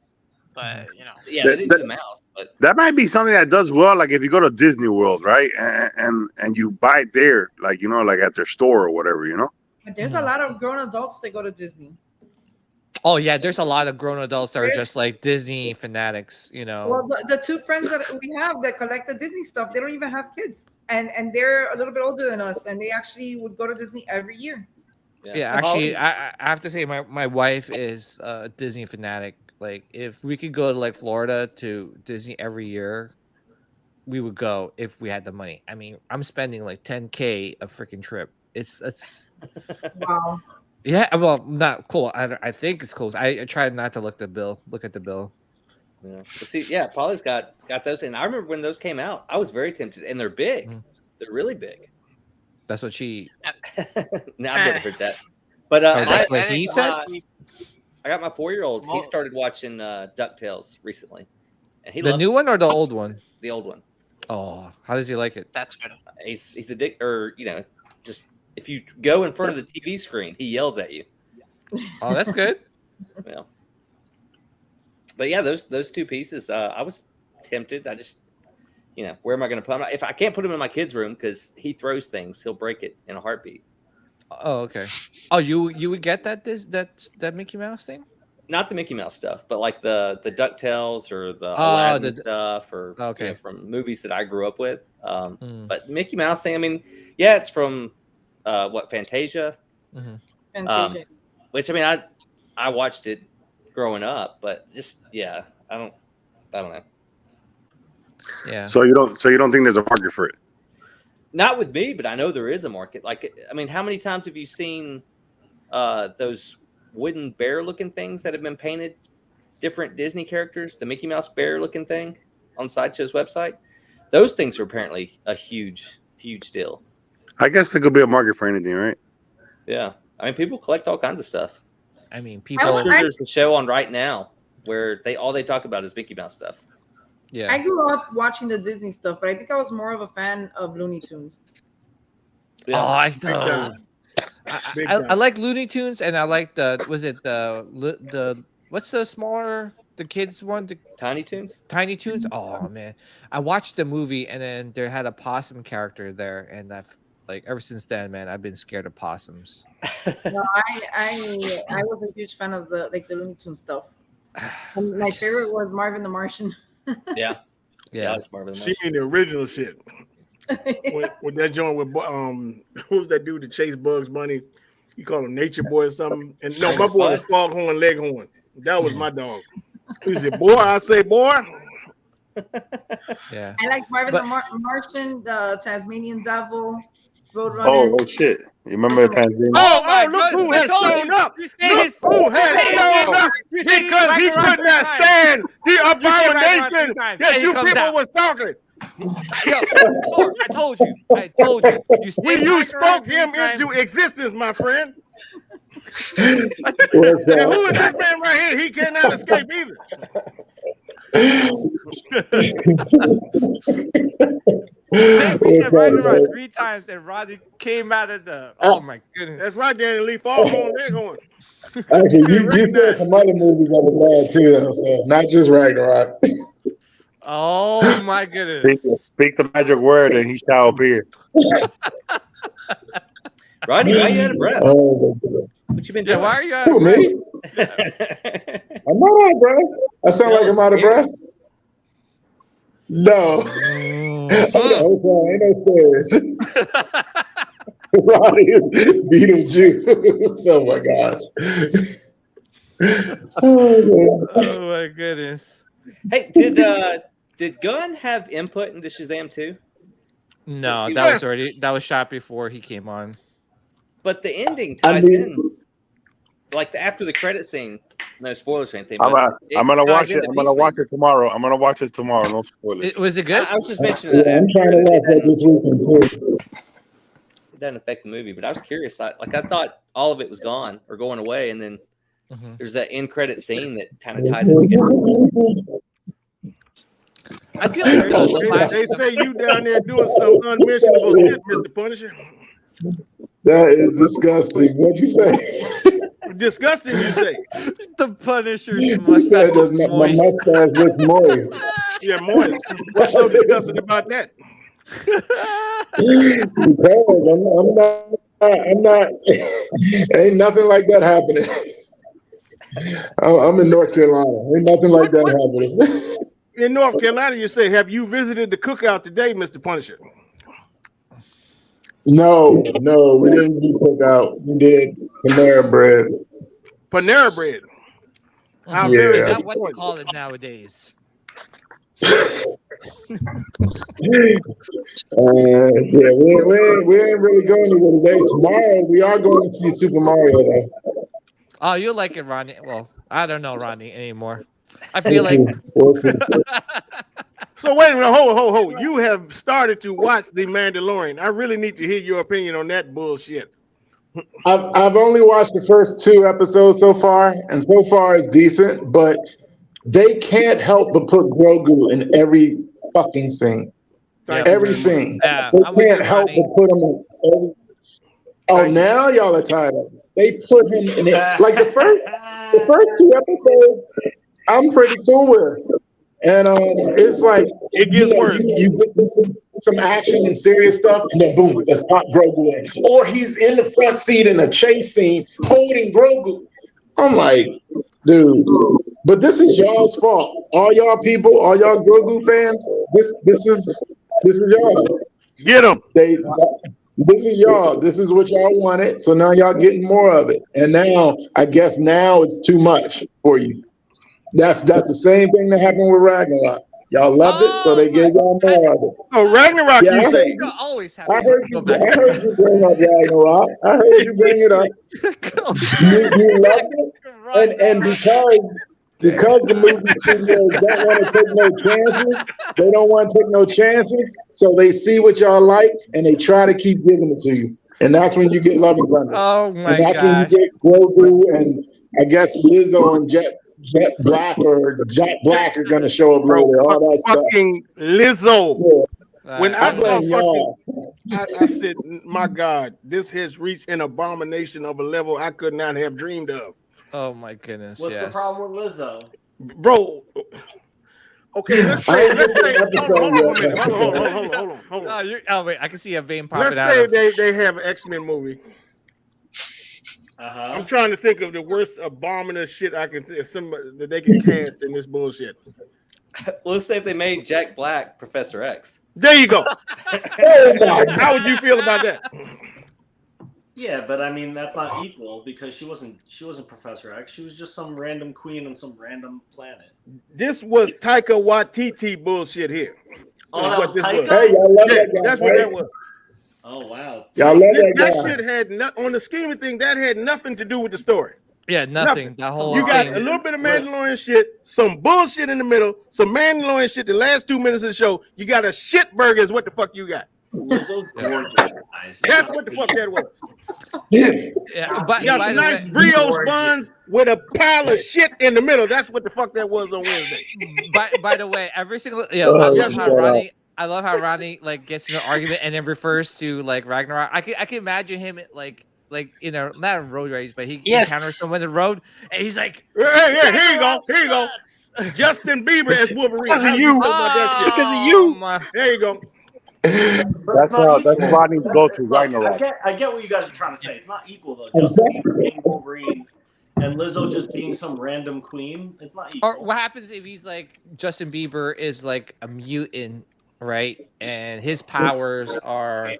But Yeah, they didn't do the mouse, but That might be something that does well, like if you go to Disney World, right, and you buy it there, like like at their store or whatever, But there's a lot of grown adults that go to Disney. Oh yeah, there's a lot of grown adults that are just like Disney fanatics, Well, the two friends that we have that collect the Disney stuff, they don't even have kids, and they're a little bit older than us, and they actually would go to Disney every year. Yeah, actually, I have to say my wife is a Disney fanatic. Like, if we could go to like Florida to Disney every year, we would go if we had the money. I mean, I'm spending like $10K a freaking trip. It's Wow. yeah, well, not cool. I think it's close. I tried not to look at the bill. Yeah. But see, yeah, Polly's got those, and I remember when those came out, I was very tempted, and they're big. Mhm. They're really big. That's what she. Now I've never heard that, but that's what he said. I got my 4-year-old. He started watching DuckTales recently, and he The loved new one or the old one? the old one. Oh, how does he like it? that's better. He's a dick, or just if you go in front of the TV screen, he yells at you. Oh, that's good. Yeah. But yeah, those two pieces, I was tempted. I just, where am I going to put them? If I can't put them in my kid's room because he throws things, he'll break it in a heartbeat. Oh, okay. Oh, you would get that Mickey Mouse thing? Not the Mickey Mouse stuff, but like the DuckTales or the Aladdin stuff, or from movies that I grew up with. But Mickey Mouse thing, I mean, yeah, it's from Fantasia, Fantasia. which I mean, I watched it growing up, but just I don't know. Yeah. So you don't think there's a market for it? Not with me, but I know there is a market. Like, I mean, how many times have you seen those wooden bear-looking things that have been painted different Disney characters? The Mickey Mouse bear-looking thing on Sideshow's website. Those things are apparently a huge, huge deal. I guess there could be a market for anything, right? Yeah, I mean, people collect all kinds of stuff. I mean, people. I'm sure there's a show on right now where all they talk about is Mickey Mouse stuff. Yeah. I grew up watching the Disney stuff, but I think I was more of a fan of Looney Tunes. Yeah. Oh, I know. I like Looney Tunes, and I like the what's the smaller the kids one, the Tiny Toons. Tiny Toons. Oh man, I watched the movie, and then there had a possum character there, and Like ever since then, man, I've been scared of possums. No, I was a huge fan of the Looney Tunes stuff. And my favorite was Marvin the Martian. Yeah. Yeah. it's Marvin the She Martian. mean the original shit. With that joint with who was that dude that chased Bugs Bunny? You call him Nature Boy or something? And no, my boy was Foghorn Leghorn. That was my dog. He said, "Boy," I say, "Boy." Yeah. I like Marvin the Martian, the Tasmanian Devil, Roadrunner. Oh shit! You remember the Tanzania? Oh, look who has shown up! Look who has shown up! Because he could not stand the abomination that you people was talking. Yo, I told you. When you spoke him into existence, my friend. What's And up? who is this man right here? He cannot escape either. We said What's up, Ragnarok man? 3 times, and Rodney came out of the. Oh my goodness! That's right, Danny Lee. Foghorn Leghorn. Actually, you said some other movies that were bad too, though, so not just Ragnarok. Oh my goodness! Speak the magic word, and he shall appear. Rodney, why you out of breath? Oh, my God. What you been Yeah, doing? why are you? Who, me? I'm not out of breath. I sound like I'm out of breath. No. Hold on, ain't no stairs. Roddy is Beetlejuice. Oh my gosh. Oh, Oh my goodness! Hey, did Gunn have input into Shazam 2? No, he that was shot before he came on. But the ending ties in, like after the credit scene. No spoilers or anything. I'm gonna watch ties it. into I'm gonna watch it tomorrow. I'm gonna watch it tomorrow. No spoilers. Was it good? I was just mentioning that. yeah, I'm trying to watch that this weekend too. It doesn't affect the movie, but I was curious. I thought all of it was gone or going away, and then there's that end credit scene that kind of ties it together. I feel like They say you down there doing some unmentionable shit, Mr. Punisher. That is disgusting. What'd you say? Disgusting, you say? the Punisher's You mustache said looks my moist. mustache looks moist. Yeah, moist. What's so disgusting about that? Because I'm not. Ain't nothing like that happening. I'm in North Carolina. Ain't nothing like that happening. In North Carolina, you say, have you visited the cookout today, Mr. Punisher? No, we didn't do cookout. We did Panera bread. Panera bread. I'm Yeah. very Is that what they disappointed. call it nowadays? Yeah, we ain't really going anywhere today. Tomorrow we are going to see Super Mario though. Oh, you like it, Ronnie? Well, I don't know Ronnie anymore. I feel like So wait a minute, hold. You have started to watch The Mandalorian. I really need to hear your opinion on that bullshit. I've only watched the first 2 episodes so far, and so far it's decent, but they can't help but put Grogu in every fucking scene. Thank you Every very much. scene. Yeah, They I'm with can't you, help Ronnie. but put him in every. Oh, now y'all are tired of it. They put him in it. Like the first 2 episodes, I'm pretty cool with. And it's like It gets worse. You get some action and serious stuff, and then boom, let's pop Grogu in. Or he's in the front seat in a chase scene holding Grogu. I'm like, dude, but this is y'all's fault. All y'all people, all y'all Grogu fans, this is y'all. Get him. This is y'all. This is what y'all wanted. So now y'all getting more of it. And now, I guess now it's too much for you. That's the same thing that happened with Ragnarok. Y'all loved it, so they gave y'all more of it. Oh, Ragnarok, Yeah, you say? You always have I to heard go you back. bring up Ragnarok. I heard you bring it up. You loved it, and because the movie studios don't want to take no chances, they don't want to take no chances, so they see what y'all like and they try to keep giving it to you, and that's when you get Love and Thunder. Oh my And that's gosh. when you get Grogu and I guess Lizzo and Jet Black are gonna show up later. All that stuff. Fucking Lizzo. Yeah. When I I saw blame y'all. I said, my God, this has reached an abomination of a level I could not have dreamed of. Oh my goodness. What's yes. the problem with Lizzo? Bro. Okay, let's say, hold on a minute. Hold on. Oh wait, I can see a vein popping Let's out. say they have an X-Men movie. I'm trying to think of the worst abominable shit I can think that they can cast in this bullshit. Well, let's say if they made Jack Black Professor X. There you go. How would you feel about that? Yeah, but I mean that's not equal because she wasn't Professor X. She was just some random queen on some random planet. This was Taika Waititi bullshit here. Oh, that was Taika? Hey, y'all love that guy, That's what right? that was. Oh wow. Y'all love that That guy. shit had on the scheme of things that had nothing to do with the story. Yeah, nothing. That whole You got thing. a little bit of Mandalorian shit, some bullshit in the middle, some Mandalorian shit the last 2 minutes of the show. You got a shit burger is what the fuck you got. Lizzo's gorgeous, guys. That's what the fuck that was. Yeah, but You got by some the nice way- brioche buns with a pile of shit in the middle. That's what the fuck that was on Wednesday. by the way, every single I Oh, love how shut Ronnie. I love how Ronnie like gets in an argument and then refers to like Ragnarok. I can imagine him like not a road rage, but he encounters someone on the road and he's like, Hey, here you go. Here you go. Justin Bieber as Wolverine. Because of How do you. feel about that shit? Because of you. There you go. That's Rodney's go-to, Look, Ragnarok. I get what you guys are trying to say. It's not equal though. I'm Justin saying. Bieber being Wolverine and Lizzo just being some random queen. It's not equal. or what happens if he's like Justin Bieber is like a mutant, right? And his powers are,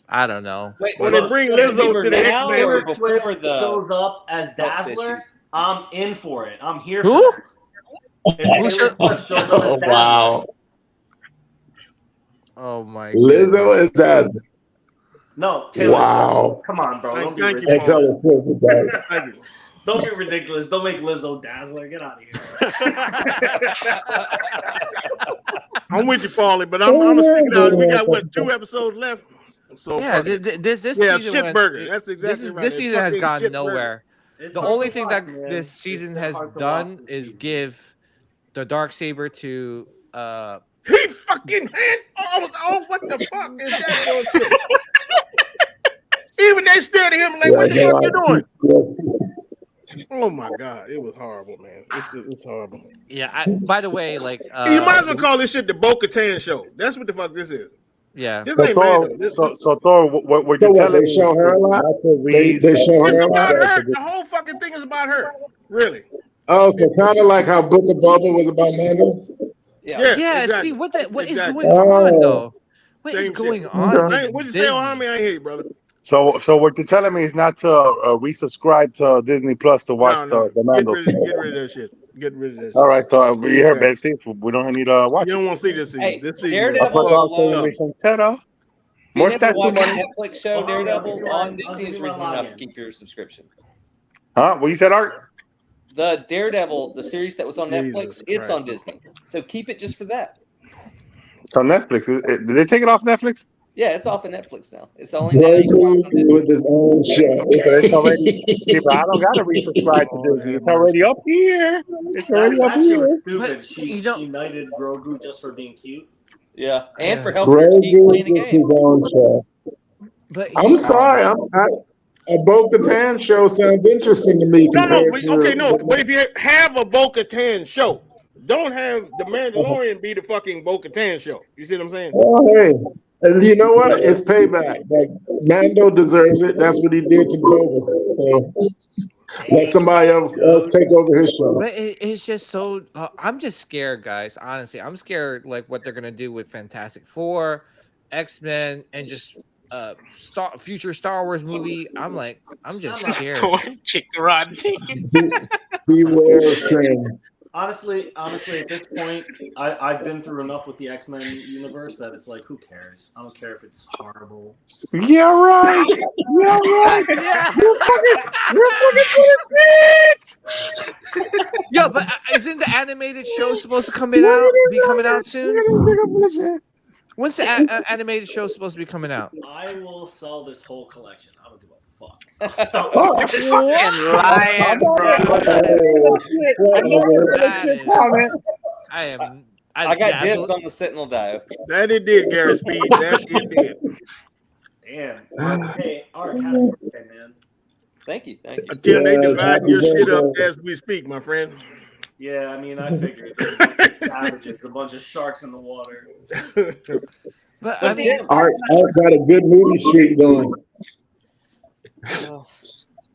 I don't know. Wait, When was they it bring Justin Lizzo Bieber to the now X-Men, or Taylor before Swift the shows up as health Dazzler. issues? I'm in for it. I'm here Who? for it. If Taylor Swift shows up as Oh, Dazzler. wow. Oh my Lizzo is Dazzler. No, Taylor Wow. Swift. Come on, bro. Don't be Thank you, And ridiculous. Taylor Swift is Dazzler. Thank you. Don't be ridiculous. Don't make Lizzo Dazzler. Get out of here. I'm with you, Paulie, but I'm gonna stick it out. We got what 2 episodes left. So Yeah, fuck it. this Yeah, season shit went- burger. That's exactly right. This It's season has fucking gone shit burger. nowhere. It's The hard only to thing watch, that man. this It's season been has hard to done watch this is season. give the Darksaber to He fucking had oh what the fuck is that bullshit? Even they stared at him like, what the fuck you doing? Oh my god, it was horrible, man. It's horrible. yeah. By the way, like You might as well call this shit the Bo-Katan show. That's what the fuck this is. yeah. This So ain't Thor, Mando. This, so Thor, what So you're what, telling they me? show her a lot? Reese, They show it's her a about lot? her. The whole fucking thing is about her. Really. Oh, so kind of like how Book of Boba was about Mando? Yeah. Yeah. Yeah, exactly. see what is Exactly. going on Oh. though? What is Same shit. going on? Okay. with What'd you say, Disney? Ohami? I ain't hear you, brother. So what you're telling me is not to resubscribe to Disney Plus to watch No. the Get Mando. rid of that shit. Get rid of that shit. All right, so we heard, Yeah. babe. See, we don't need to watch You it. don't want to see this season. Hey, This season Daredevil is alone. fucked up. More Being able to statue watch the money. Netflix show Hold on, Daredevil I'll give you on my Disney is reason login. enough to keep your subscription. Huh? What you said, Art? The Daredevil, the series that was on Jesus Netflix, it's Christ. on Disney. So keep it just for that. It's on Netflix. Did they take it off Netflix? Yeah, it's off of Netflix now. It's the only now you can watch Grogu it on Disney. with his own show. It's already. Yeah, but I don't gotta resubscribe to Lord Disney. have It's already up here. It's already up That shit here. was stupid. But She you don't- she knighted Grogu just for being cute. Yeah, and for Yeah. helping her keep Grogu playing the gets his game. own show. But I'm sorry. A Bo-Katan show sounds interesting to me. No, compared but, to- okay, no. But if you have a Bo-Katan show, don't have the Mandalorian be the fucking Bo-Katan show. You see what I'm saying? Oh, hey. And you know what? It's payback. Like Mando deserves it. That's what he did to Boba. So let somebody else take over his show. But it's just so. I'm just scared, guys. Honestly, I'm scared like what they're gonna do with Fantastic Four, X-Men, and just future Star Wars movie. I'm just scared. Poor chick Rodney. Beware of trends. Honestly, at this point, I've been through enough with the X-Men universe that it's like, who cares? I don't care if it's horrible. Yeah, right. Yeah, right. Yeah. You're fucking Yo, but isn't the animated show supposed to be coming out soon? When's the animated show supposed to be coming out? I will sell this whole collection. I don't give a fuck. Fucking lying, bro. I got dibs on the Sentinel dive. That it did, Gary Speed. That it did. Damn. Hey, Art, happy birthday, man. Thank you. Until they Yes, divide your happy shit up birthday. as we speak, my friend. Yeah, I mean, I figured. There's a bunch of savages, a bunch of sharks in the water. But But I mean, Tim, Art got a good movie streak going. well,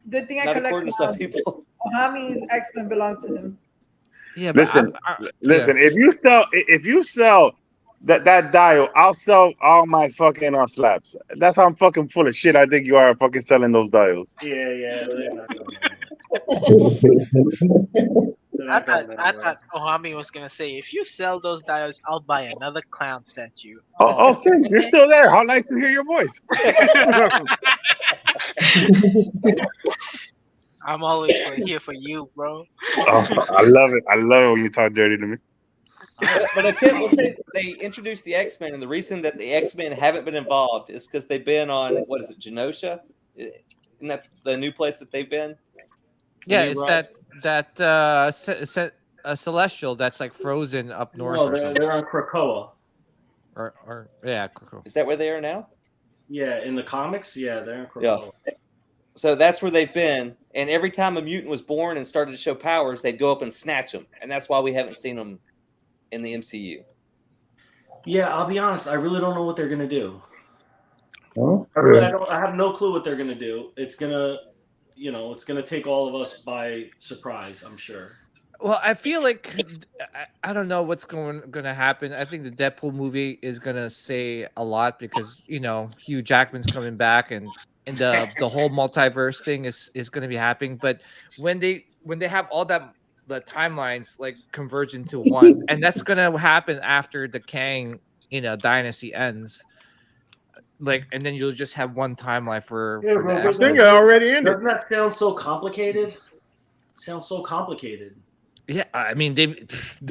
Good thing I not collect according to some mobs. people. Ohami's X-Men belong to him. yeah, but Listen. If you sell that dial, I'll sell all my fucking slabs. That's how I'm fucking full of shit. I think you are fucking selling those dials. Yeah, they're not going anywhere. I thought Ohami was gonna say, if you sell those dials, I'll buy another clown statue. Oh, Sims, you're still there. How nice to hear your voice. I'm always here for you, bro. Oh, I love it. I love it when you talk dirty to me. But Tim will say they introduced the X-Men, and the reason that the X-Men haven't been involved is because they've been on, what is it, Genosha? Isn't that the new place that they've been? yeah, it's that celestial that's like frozen up north No, or something. they're on Krakoa. Or yeah, cool. Is that where they are now? Yeah, in the comics, yeah, they're in Krakoa. Yeah. So that's where they've been, and every time a mutant was born and started to show powers, they'd go up and snatch them, and that's why we haven't seen them in the MCU. Yeah, I'll be honest. I really don't know what they're gonna do. Huh? I have no clue what they're gonna do. It's gonna take all of us by surprise. I'm sure. Well, I feel like I don't know what's gonna happen. I think the Deadpool movie is gonna say a lot because Hugh Jackman's coming back and the whole multiverse thing is gonna be happening. But when they have all that the timelines like converge into one, and that's gonna happen after the Kang dynasty ends. Like, and then you'll just have one timeline for the I X-Men. think it already ended. Doesn't that sound so complicated? It sounds so complicated. Yeah, I mean,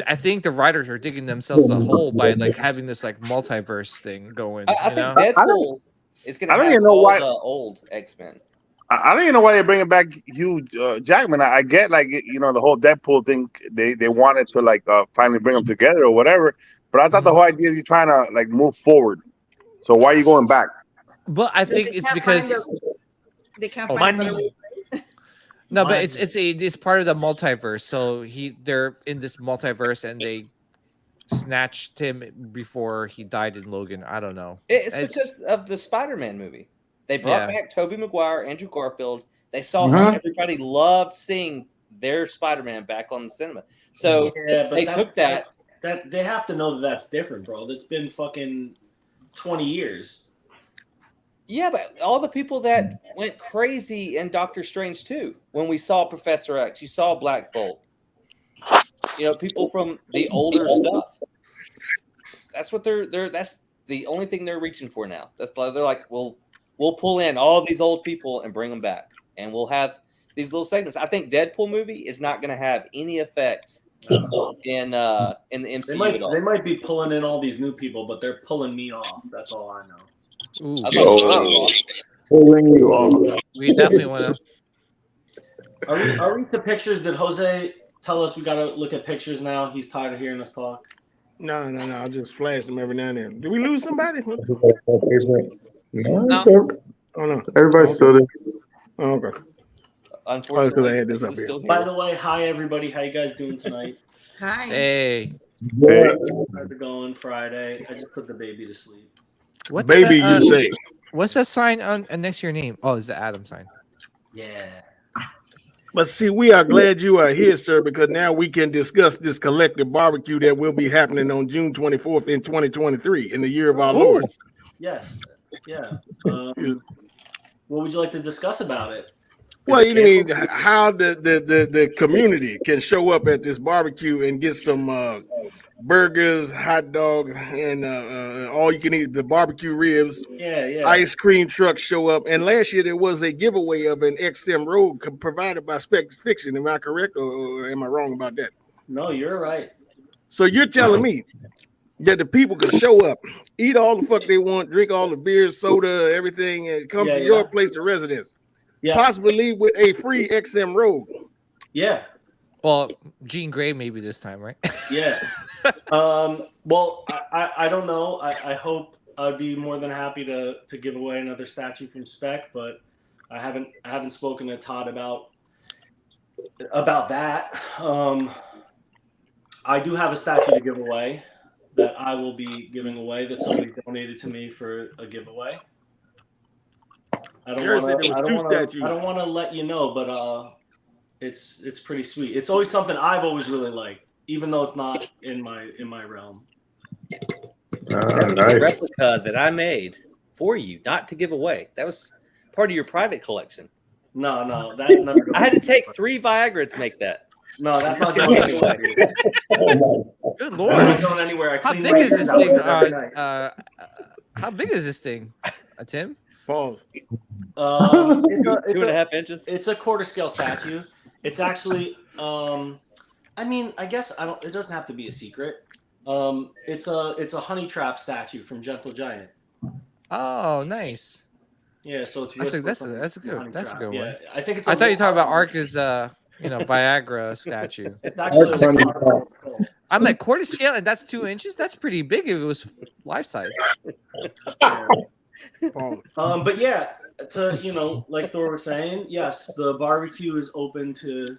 I think the writers are digging themselves a hole by like having this like multiverse thing going. I think Deadpool is going to I don't have even know all why- the old X-Men. I don't even know why they're bringing back Hugh Jackman. I get the whole Deadpool thing. They wanted to like finally bring them together or whatever. But I thought the whole idea is you're trying to like move forward. So why are you going back? But I think it's because they can't find Money. no, but it's part of the multiverse. So they're in this multiverse and they snatched him before he died in Logan. I don't know. It's because of the Spider-Man movie. They brought back Tobey Maguire, Andrew Garfield. They saw how everybody loved seeing their Spider-Man back on the cinema. So they took that. That they have to know that that's different, bro. That's been fucking 20 years. Yeah, but all the people that went crazy in Doctor Strange too, when we saw Professor X, you saw Black Bolt. People from the older stuff. That's what that's the only thing they're reaching for now. That's why they're like, we'll pull in all these old people and bring them back, and we'll have these little segments. I think Deadpool movie is not going to have any effect in the MCU at all. They might be pulling in all these new people, but they're pulling me off. That's all I know. Ooh. Pulling you off. We definitely want to. Are we the pictures? Did Jose tell us we got to look at pictures now? He's tired of hearing us talk. No. I'll just flash them every now and then. Did we lose somebody? No, it's okay. Oh no. Everybody's still there. Oh, okay. Unfortunately, because I had this up here. still By the way, hi everybody. How you guys doing tonight? Hi. Hey, Yeah. How's it going? Friday. I just put the baby to sleep. what's Baby, that, you say. What's that sign on next to your name? Oh, it's the Adam sign. Yeah. But see, we are glad you are here, sir, because now we can discuss this collective barbecue that will be happening on June 24th in 2023 in the year of our Lord. Yes. Yeah. What would you like to discuss about it? Well, you mean how the community can show up at this barbecue and get some burgers, hot dogs, and all you can eat, the barbecue ribs. Yeah. Ice cream trucks show up. And last year there was a giveaway of an XM Road provided by Spec Fiction. Am I correct or am I wrong about that? No, you're right. So you're telling me that the people can show up, eat all the fuck they want, drink all the beer, soda, everything, and come to your place of residence. Yeah. Possibly leave with a free XM Road. Yeah. Well, Jean Grey maybe this time, right? Yeah. Well, I don't know. I hope I'd be more than happy to give away another statue from Spec, but I haven't spoken to Todd about that. I do have a statue to give away that I will be giving away that somebody donated to me for a giveaway. I don't want to let you know, but it's pretty sweet. It's always something I've always really liked, even though it's not in my realm. That was a replica that I made for you, not to give away. That was part of your private collection. No, that's never. I had to take 3 Viagra to make that. No, that's not going anywhere. Good lord! Not going anywhere. How big is this thing? How big is this thing, Tim? Pause. It's 2.5 inches. It's a quarter scale statue. It's actually, I mean, I guess it doesn't have to be a secret. It's a honey trap statue from Gentle Giant. Oh, nice. Yeah, so it's that's a good one. Yeah, I think it's. I thought you were talking about Arca's Viagra statue. It's actually I'm at quarter scale, and that's 2 inches. That's pretty big if it was life size. Yeah. But yeah, like Thor was saying, yes, the barbecue is open to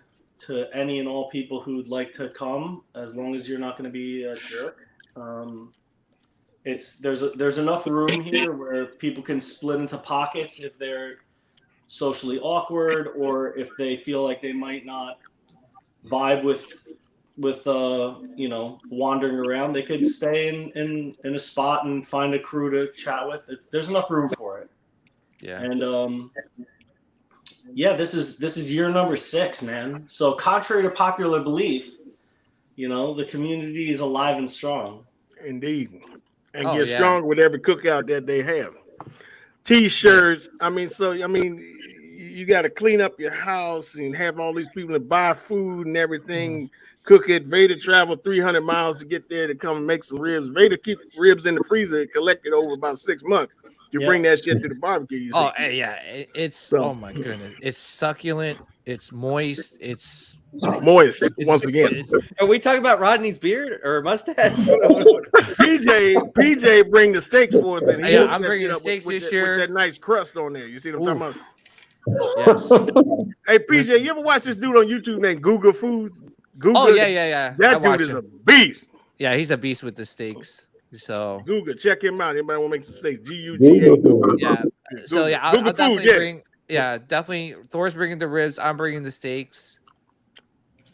any and all people who'd like to come, as long as you're not going to be a jerk. There's enough room here where people can split into pockets if they're socially awkward or if they feel like they might not vibe with wandering around. They could stay in a spot and find a crew to chat with. There's enough room for it. Yeah. And this is year number 6, man. So contrary to popular belief, the community is alive and strong. Indeed. And get strong with every cookout that they have. T-shirts. You got to clean up your house and have all these people to buy food and everything, cook it. Vader traveled 300 miles to get there to come make some ribs. Vader keep ribs in the freezer and collect it over about 6 months. You bring that shit to the barbecue. You see. It's oh my goodness, it's succulent, it's moist, it's moist. Once again, are we talking about Rodney's beard or mustache? PJ bring the steaks for us, and I'm bringing the steaks this year with that nice crust on there. You see what I'm talking about? Yes. Hey PJ, you ever watch this dude on YouTube named Google Foods? Google, oh yeah. That dude is a beast. Yeah, he's a beast with the steaks. So Google, check him out. Anybody want to make some steaks? GUGA. Yeah. So I'll definitely bring. Yeah, definitely. Thor's bringing the ribs. I'm bringing the steaks.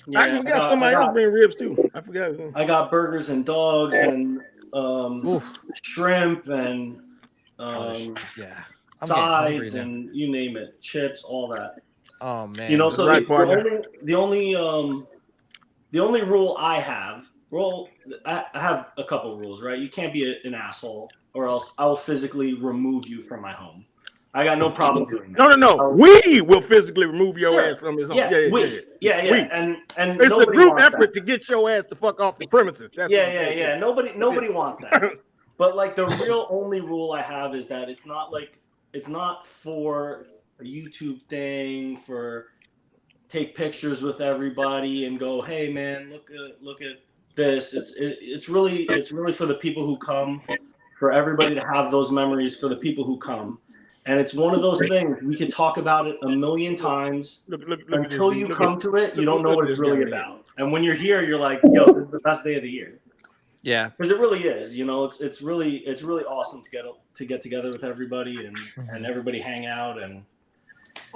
Yeah, actually, we got somebody else bringing ribs too. I forgot. I got burgers and dogs and shrimp and sides and you name it, chips, all that. Oh man. So the only rule I have. Well, I have a couple of rules, right? You can't be an asshole, or else I'll physically remove you from my home. I got no problem doing that. No. We will physically remove your ass from his home. Yeah. And it's a group effort to get your ass the fuck off the premises. That's Nobody wants that. But like the real only rule I have is that it's not for a YouTube thing for take pictures with everybody and go, hey man, look at this. It's really for the people who come, for everybody to have those memories for the people who come. And it's one of those things we could talk about it a million times until you come to it. You don't know what it's really about. And when you're here, you're like, yo, this is the best day of the year. Yeah, because it really is. It's really awesome to get together with everybody and everybody hang out and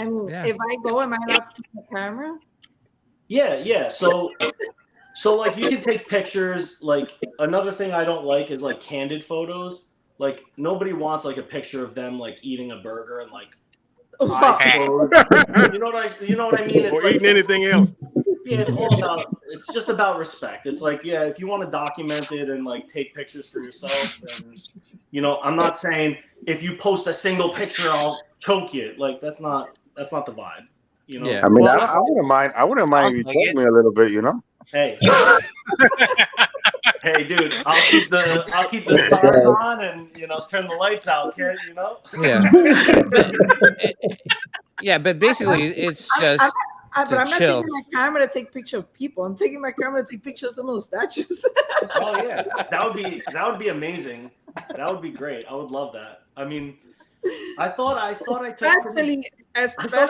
if I go, am I allowed to take the camera? Yeah. So like you can take pictures. Like another thing I don't like is like candid photos. Like nobody wants like a picture of them like eating a burger and like eyes closed. You know what I mean? It's or like, eating anything else. Yeah, it's just about respect. It's like, yeah, if you want to document it and like take pictures for yourself, then I'm not saying if you post a single picture I'll choke you. Like that's not the vibe. Yeah. I mean, I wouldn't mind if you choke me a little bit, Hey. Hey, dude, I'll keep the stars on and turn the lights out, kid. Yeah, but basically it's just. But I'm not taking my camera to take pictures of people. I'm taking my camera to take pictures of some of those statues. Oh yeah, that would be amazing. That would be great. I would love that. I mean, I thought I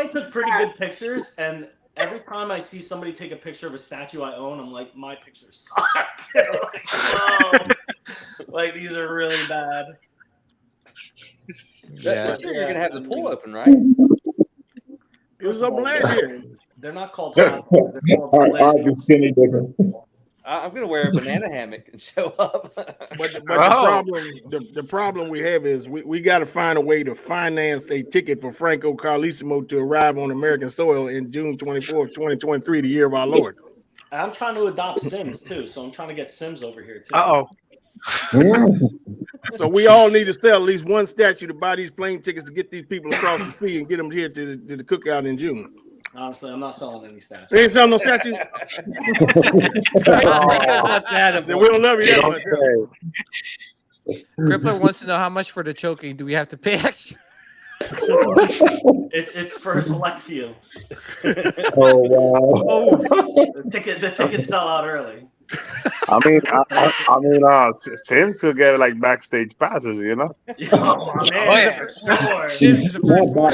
took pretty good pictures, and every time I see somebody take a picture of a statue I own, I'm like, my pictures suck. Like, oh, like these are really bad. Yeah. This year you're gonna have the pool open, right? It was open last year. They're not called hot dogs. They're called Ours is delicious. skinny different. I'm gonna wear a banana hammock and show up. But the problem we have is we got to find a way to finance a ticket for Franco Carlissimo to arrive on American soil in June 24th, 2023, the year of our Lord. I'm trying to adopt Sims too, so I'm trying to get Sims over here too. So we all need to sell at least one statue to buy these plane tickets to get these people across the sea and get them here to the cookout in June. Honestly, I'm not selling any statues. They ain't selling no statues. We don't love you that much. Crippler wants to know how much for the choking. Do we have to pay extra? It's for a select few. Oh wow! The tickets sell out early. I mean, Sims could get like backstage passes, you know. Oh, man, for sure. Shit's the first one.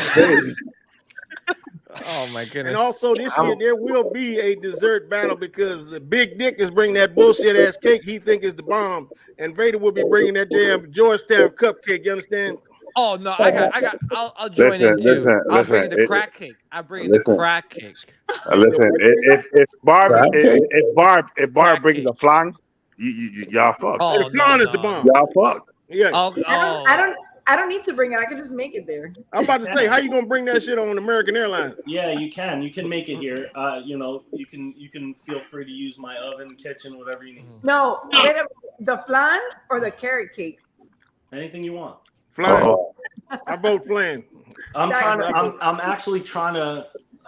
Oh my goodness! And also this year there will be a dessert battle because the Big Dick is bringing that bullshit ass cake he think is the bomb, and Vader will be bringing that damn Georgetown cupcake. You understand? Oh no, I'll join in too. I'll bring the crack cake. I'll bring the crack cake. Listen, if Barb brings the flan, y'all fuck. Oh, the flan is the bomb. Y'all fuck. Yeah. I don't need to bring it. I can just make it there. I'm about to say, how you gonna bring that shit on American Airlines? Yeah, you can. You can make it here. You know, you can feel free to use my oven, kitchen, whatever you need. No, wait a minute. The flan or the carrot cake? Anything you want. Flan. I vote flan. I'm actually trying to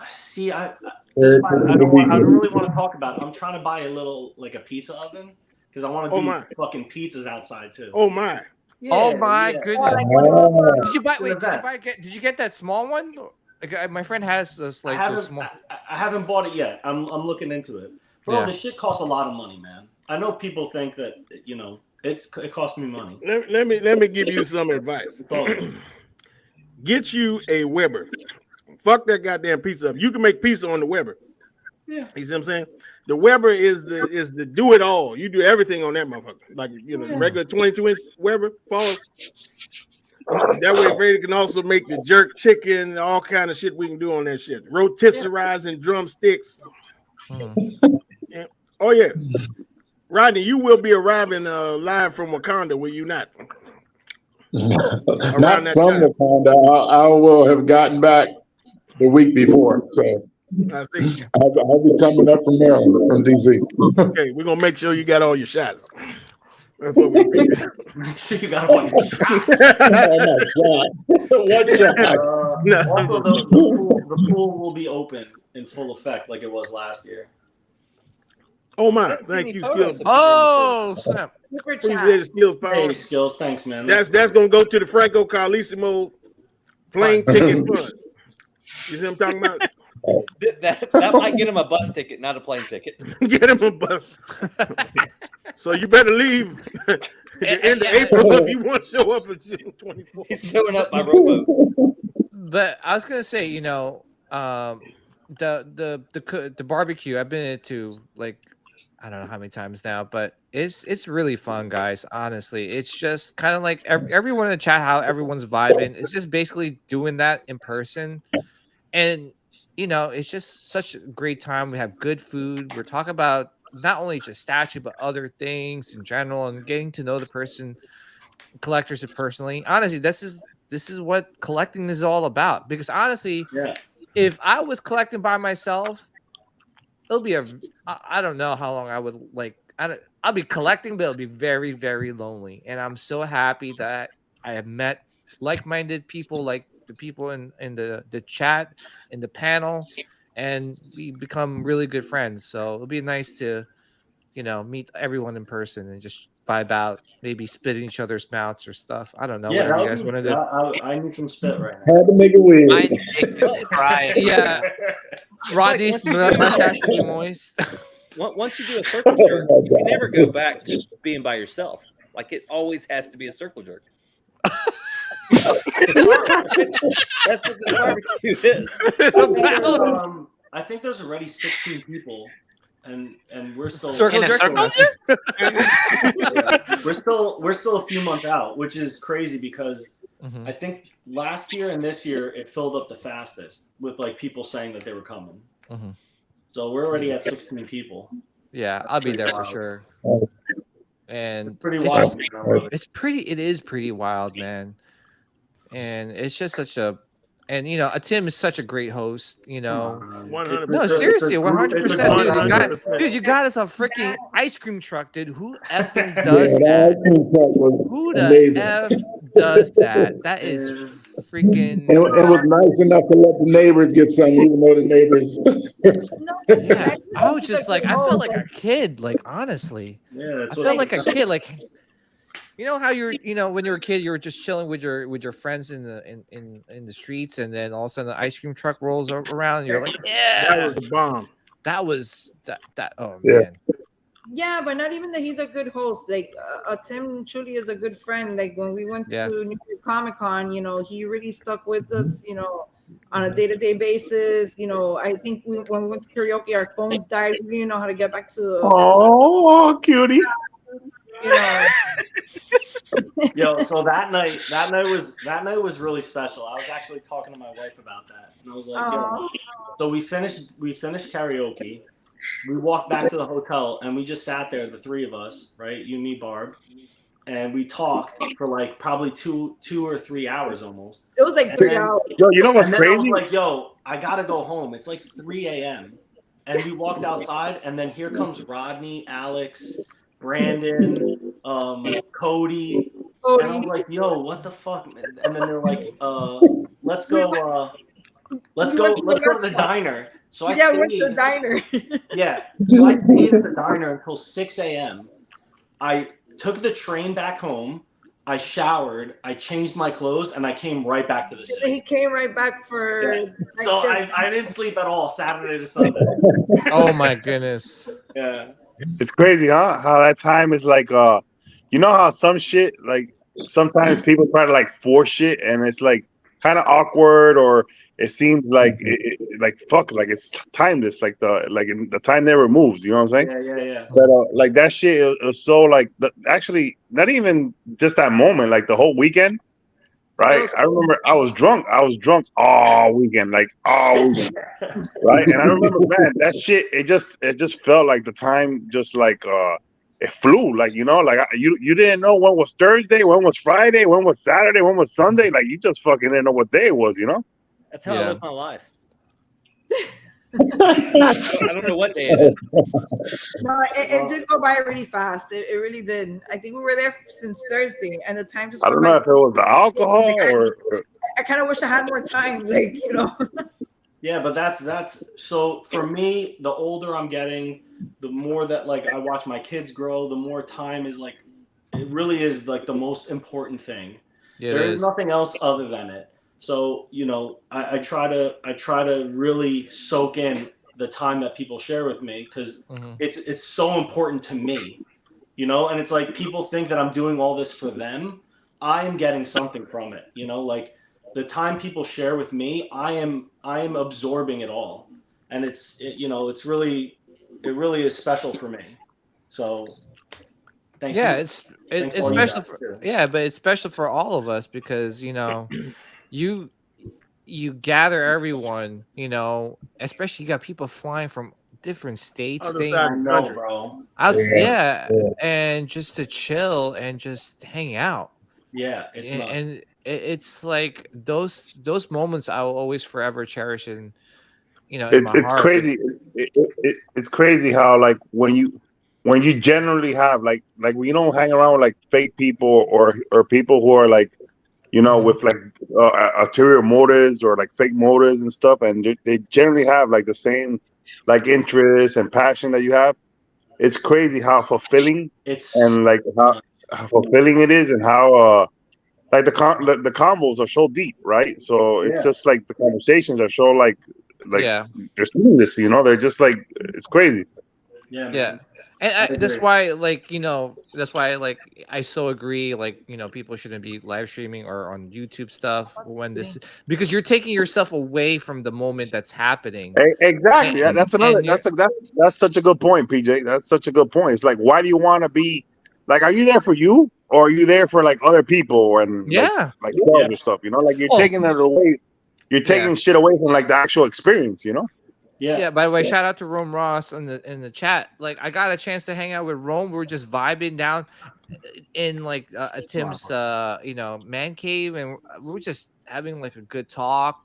see. I don't really want to talk about it. I'm trying to buy a little like a pizza oven because I want to do fucking pizzas outside too. Oh my. Yeah, oh my goodness! Did you buy? Wait, did you get that small one? Like, my friend has this like this small. I haven't bought it yet. I'm looking into it. Bro, this shit costs a lot of money, man. I know people think that it costs me money. Let me give you some advice. Get you a Weber. Fuck that goddamn pizza up. You can make pizza on the Weber. Yeah. You see what I'm saying? The Weber is the do it all. You do everything on that motherfucker. Like regular 22-inch Weber. Pause. That way Vader can also make the jerk chicken, all kind of shit we can do on that shit. Rotisserizing drumsticks. And, oh yeah. Rodney, you will be arriving live from Wakanda, will you not? Not from Wakanda. I will have gotten back the week before. So I see. I'll be coming up from Maryland, from DC. Okay, we're gonna make sure you got all your shots. That's what we do. Make sure you got all your shots. Also, the pool will be open in full effect like it was last year. Oh my! Thank you, Skills. Oh snap! Appreciate Skills power. Hey, Skills, thanks, man. That's gonna go to the Franco Carlissimo plane ticket fund. You see what I'm talking about? That might get him a bus ticket, not a plane ticket. Get him a bus. So you better leave at the end of April if you want to show up at June 24th. He's showing up by rowboat. But I was gonna say, the barbecue. I've been to like I don't know how many times now, but it's really fun, guys. Honestly, it's just kind of like everyone in the chat, how everyone's vibing. It's just basically doing that in person, and it's just such a great time. We have good food. We're talking about not only just statue, but other things in general, and getting to know the person, collectors personally. Honestly, this is what collecting is all about. Because honestly, if I was collecting by myself, it'll be I don't know how long I would like. I'll be collecting, but it'll be very, very lonely. And I'm so happy that I have met like-minded people, like the people in the chat, in the panel, and we become really good friends. So it'll be nice to, meet everyone in person and just vibe out, maybe spit in each other's mouths or stuff. I don't know. Yeah, whatever you guys want to do. I need some spit right now. Had to make it weird. Yeah. Rodney's mustache will be moist. Once you do a circle jerk, you can never go back to being by yourself. Like it always has to be a circle jerk. That's what this barbecue is. I I think there's already 16 people, and we're still Circle In a jerk. circle? we're still a few months out, which is crazy because Mhm. I think last year and this year it filled up the fastest with like people saying that they were coming. Mhm. So we're already at 16 people. Yeah, I'll be Pretty there for wild. sure. And Pretty it's wild. just, it is pretty wild, man. And it's just such a, and you know, Tim is such a great host, you know. 100%. No, seriously, 100%, dude. You got, 100%. dude, you got us a freaking ice cream truck, dude. Who effing Yeah, does that that? ice cream truck was Who the amazing. f does that? That is freaking. It was nice enough to let the neighbors get some, even though the neighbors. No, Yeah, I was he's just a like, good I felt host, like a kid, like honestly. Yeah, I that's what felt like a kid, like you know how you're, you know, when you were a kid, you were just chilling with your friends in the streets, and then all of a sudden the ice cream truck rolls around, and you're like, That yeah, was the bomb. that was that. Oh Yeah. man, Yeah, but not even that he's a good host. Like Tim truly is a good friend. Like when we went Yeah. to New York Comic Con, you know, he really stuck with us, you know, on a day-to-day basis. You know, I think when we went to karaoke, our phones died. We didn't know how to get back to the, Oh, cutie. you know. Yo, so that night was really special. I was actually talking to my wife about that, and I was like, yo. So we finished karaoke. We walked back to the hotel, and we just sat there, the three of us, right? You, me, Barb, and we talked for like probably two or 3 hours almost. It was like And 3 then- hours. Yo, you know what's And then I was crazy? like, yo, I gotta go home. It's like 3 a.m. And we walked outside, and then here comes Rodney, Alex, Brandon, Cody. And I was like, yo, what the fuck? And then they're like, let's go to the diner. So I Yeah, we went to stayed. the diner. Yeah. So I stayed at the diner until 6 a.m. I took the train back home. I showered. I changed my clothes, and I came right back to the city. He came right back for. Yeah. So I didn't sleep at all Saturday to Sunday. oh my goodness. Yeah. It's crazy, huh? How that time is like, you know how some shit, like sometimes people try to like force shit, and it's like kind of awkward, or it seems like like fuck, like it's timeless, like the time never moves. You know what I'm saying? Yeah. But like that shit is so like actually not even just that moment, like the whole weekend, right? I remember I was drunk all weekend, like all weekend, right? And I remember, man, that shit, it just felt like the time just like it flew, like, you know, like you didn't know when was Thursday, when was Friday, when was Saturday, when was Sunday, like you just fucking didn't know what day it was, you know? That's how I Yeah. live my life. I don't know what day it is. No, it did go by really fast. It really did. I think we were there since Thursday, and the time just. I don't went know by. if it was the alcohol or I kind of wish I had more time, like, you know. Yeah, but that's so for me, the older I'm getting, the more that like I watch my kids grow, the more time is like, it really is like the most important thing. Yeah, There it is is. nothing else other than it. So, you know, I try to really soak in the time that people share with me, because it's so important to me, you know. And it's like people think that I'm doing all this for them. I am getting something from it, you know. Like the time people share with me, I am absorbing it all, and it really is special for me. So thanks. Yeah, thanks it's to all you special guys, for, too. yeah, but it's special for all of us because, you know, you gather everyone, you know, especially you got people flying from different states, Other staying side I of the know, country. bro. yeah, and just to chill and just hang out. Yeah, it's not. And it's like those moments I will always forever cherish in, you know, in my it's heart. crazy. It's crazy how like when you generally have like when you don't hang around with like fake people or people who are like, you know, with like ulterior motives or like fake motives and stuff, and they generally have like the same like interest and passion that you have. It's crazy how fulfilling and like how fulfilling it is, and how like the combos are so deep, right? So it's just like the conversations are so like Yeah. they're seamless, you know. They're just like, it's crazy. Yeah, man. Yeah. And that's why, like, you know, that's why, like, I so agree. Like, you know, people shouldn't be live streaming or on YouTube stuff when this, because you're taking yourself away from the moment that's happening. Exactly. And, That's another. and you're, That's such a good point, PJ. That's such a good point. It's like, why do you want to be like? Are you there for you, or are you there for like other people and yeah. like other stuff? You know, like you're Oh. taking it away. You're taking shit away from like the actual experience. You know. Yeah. By the way, shout out to Rome Ross in the chat. Like, I got a chance to hang out with Rome. We were just vibing down in like Tim's you know, man cave, and we were just having like a good talk.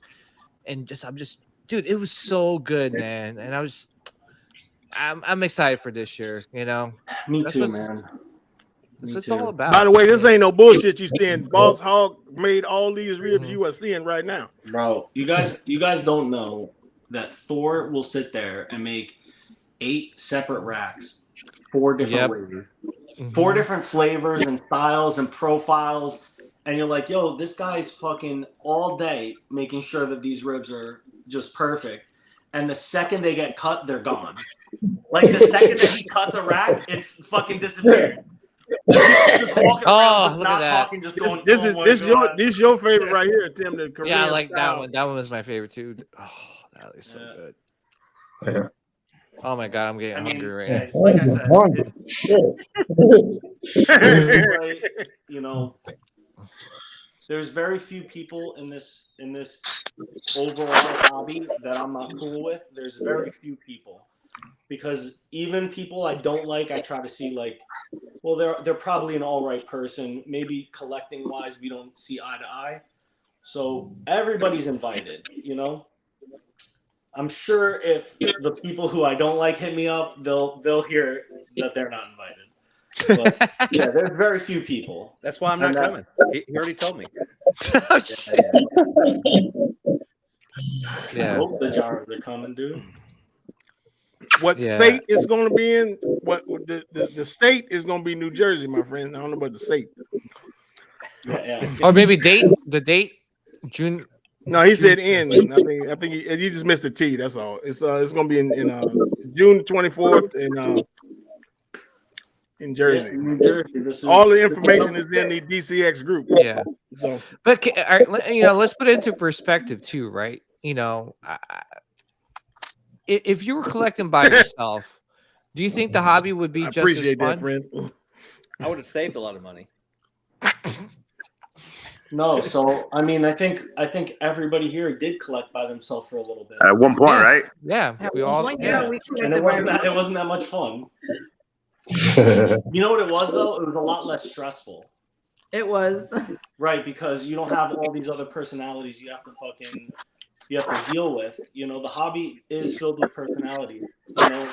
And I'm just, dude, it was so good, man. And I'm excited for this year. You know, Me too, man. That's what it's all about. By the way, this ain't no bullshit. You seeing Boss Hog made all these ribs you are seeing right now, bro. You guys don't know that Thor will sit there and make 8 separate racks, 4 different flavors, 4 different flavors and styles and profiles, and you're like, yo, this guy's fucking all day making sure that these ribs are just perfect, and the second they get cut, they're gone. Like the second that he cuts a rack, it's fucking disappeared. Just walking around, just not talking, just going. This your favorite right here, Tim. The Korean I like style. that one. That one was my favorite too. Oh, that is so good. Yeah. Oh my god, I'm getting hungry right now. Like I said, it's you know, there's very few people in this overall hobby that I'm not cool with. There's very few people, because even people I don't like, I try to see like, well, they're probably an all right person. Maybe collecting wise, we don't see eye to eye. So everybody's invited, you know. I'm sure if the people who I don't like hit me up, they'll hear that they're not invited. But yeah, there's very few people. That's why I'm not coming. He already told me. I hope the jars are coming, dude. What state is going to be in? What the state is going to be New Jersey, my friend. I don't know about the state. Or maybe the date, June. No, he said in. I think he just missed the T. That's all. It's going to be in June 24th in Jersey. Yeah, New Jersey. All the information is in the DCX group. Yeah. So, but you know, let's put it into perspective too, right? You know, if you were collecting by yourself, do you think the hobby would be just as fun? That, friend. I would have saved a lot of money. No, so I mean, I think everybody here did collect by themselves for a little bit at one point, right? Yeah, we all. and it wasn't that much fun. You know what it was though? It was a lot less stressful. It was. Right, because you don't have all these other personalities you have to deal with. You know, the hobby is filled with personalities.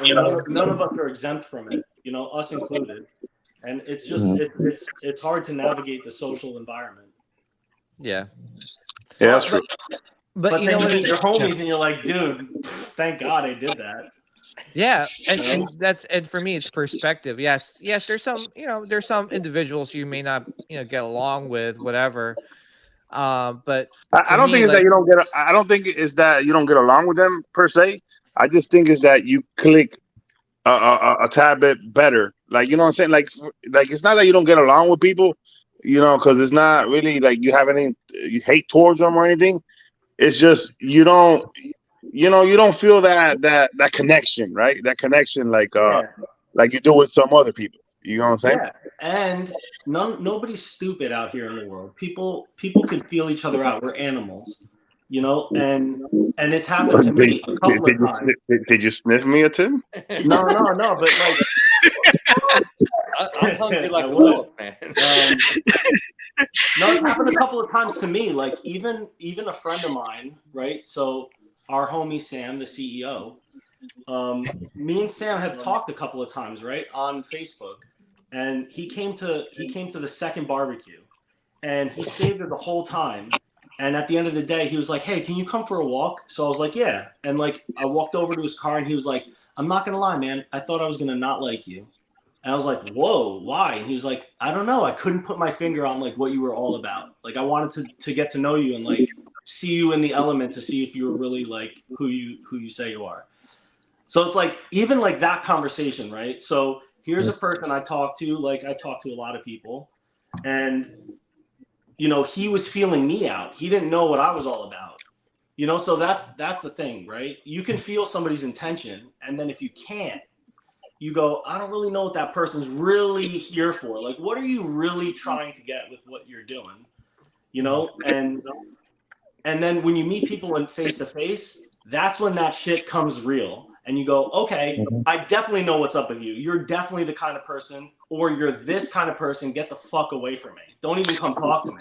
You know, none of us are exempt from it. You know, us included. And it's just it's hard to navigate the social environment. Yeah, that's true. But you know, when you meet your homies and you're like, dude, thank God I did that. Yeah, and for me, it's perspective. Yes, there's some individuals you may not get along with, whatever. But I don't think it's that you don't get. I don't think it's that you don't get along with them per se. I just think it's that you click a tad bit better. Like, you know what I'm saying? Like it's not that you don't get along with people, you know, because it's not really like you have any hate towards them or anything. It's just you don't feel that connection, right? That connection like you do with some other people. You know what I'm saying? Yeah, and nobody's stupid out here in the world. People can feel each other out. We're animals, you know, and it's happened to me a couple of times. Did you sniff me a Tim? No, but like. I'm hungry like a wolf, man. No, it happened a couple of times to me. Like even a friend of mine, right? So our homie Sam, the CEO, me and Sam have talked a couple of times, right, on Facebook, and he came to the second barbecue, and he stayed there the whole time. And at the end of the day, he was like, "Hey, can you come for a walk?" So I was like, "Yeah." And like I walked over to his car, and he was like, "I'm not gonna lie, man. I thought I was gonna not like you." And I was like, whoa, why? And he was like, I don't know. I couldn't put my finger on like what you were all about. Like I wanted to get to know you and like see you in the element to see if you were really like who you say you are. So it's like even like that conversation, right? So here's a person I talk to, like I talk to a lot of people, and he was feeling me out. He didn't know what I was all about. So that's the thing, right? You can feel somebody's intention, and then if you can't, you go, I don't really know what that person's really here for. Like, what are you really trying to get with what you're doing? And then when you meet people in face to face, that's when that shit comes real. And you go, okay, I definitely know what's up with you. You're definitely the kind of person, or you're this kind of person. Get the fuck away from me. Don't even come talk to me.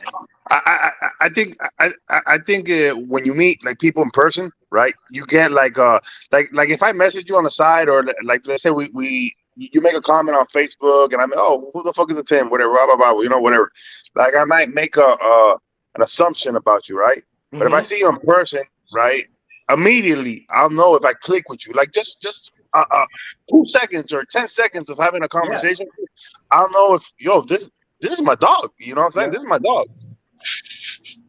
I think when you meet like people in person, right? You get like if I message you on the side, or like let's say you make a comment on Facebook, and I'm who the fuck is the Tim, whatever, blah blah blah, whatever. Like I might make an assumption about you, right? But if I see you in person, right, immediately I'll know if I click with you. Like just 2 seconds or 10 seconds of having a conversation, I'll know if this is my dog. You know what I'm saying? This is my dog.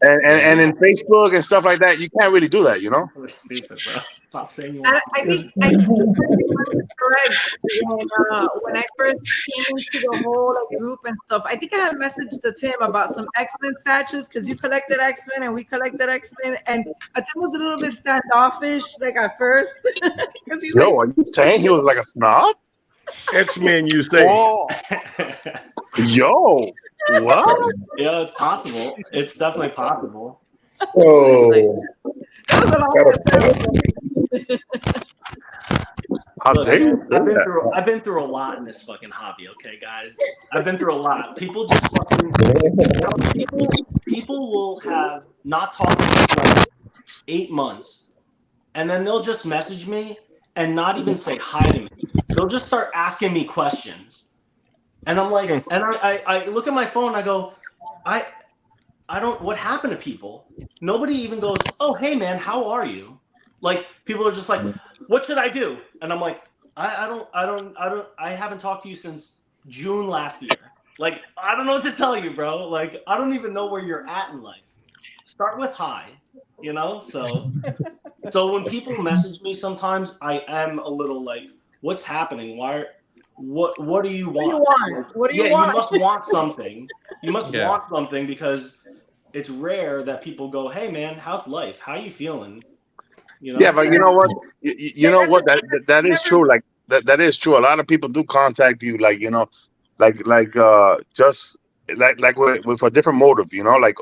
And in Facebook and stuff like that, you can't really do that, We're stupid, bro. Stop saying you want. I think you're correct. When I first came into the whole group and stuff, I think I had messaged to Tim about some X-Men statues, because you collected X-Men and we collected X-Men, and Tim was a little bit standoffish, like at first, because he's are you saying he was like a snob? X-Men, you say? Yo, what? Yeah, it's possible. It's definitely possible. Oh, I've been through a lot in this fucking hobby, okay, guys. I've been through a lot. People just fucking people will have not talked to me for like 8 months, and then they'll just message me and not even say hi to me. They'll just start asking me questions. And I'm like, and I look at my phone and I go, I don't, what happened to people? Nobody even goes, oh, hey man, how are you? Like, people are just like, what should I do? And I'm like, I haven't talked to you since June last year. Like, I don't know what to tell you, bro. Like, I don't even know where you're at in life. Start with hi, so when people message me sometimes, I am a little like, what's happening? What do you want? What do you want? You must want something. You must want something, because it's rare that people go, hey man, how's life? How you feeling? Yeah, but you know what? You know what? That is true. Like that is true. A lot of people do contact you, like just like with a different motive. Like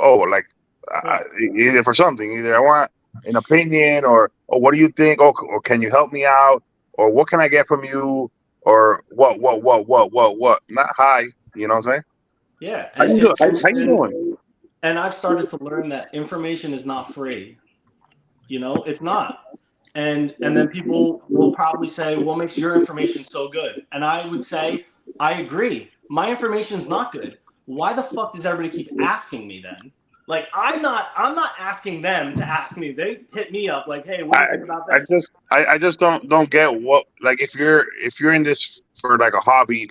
either for something. Either I want an opinion, or what do you think? Or can you help me out? Or what can I get from you? Or what? Not hi. You know what I'm saying? Yeah. How you doing? And I've started to learn that information is not free. It's not. And then people will probably say, what makes your information so good? And I would say, I agree. My information is not good. Why the fuck does everybody keep asking me then? Like, I'm not asking them to ask me. They hit me up like, hey, what do you think about this? I just don't get what, like, if you're in this for like a hobby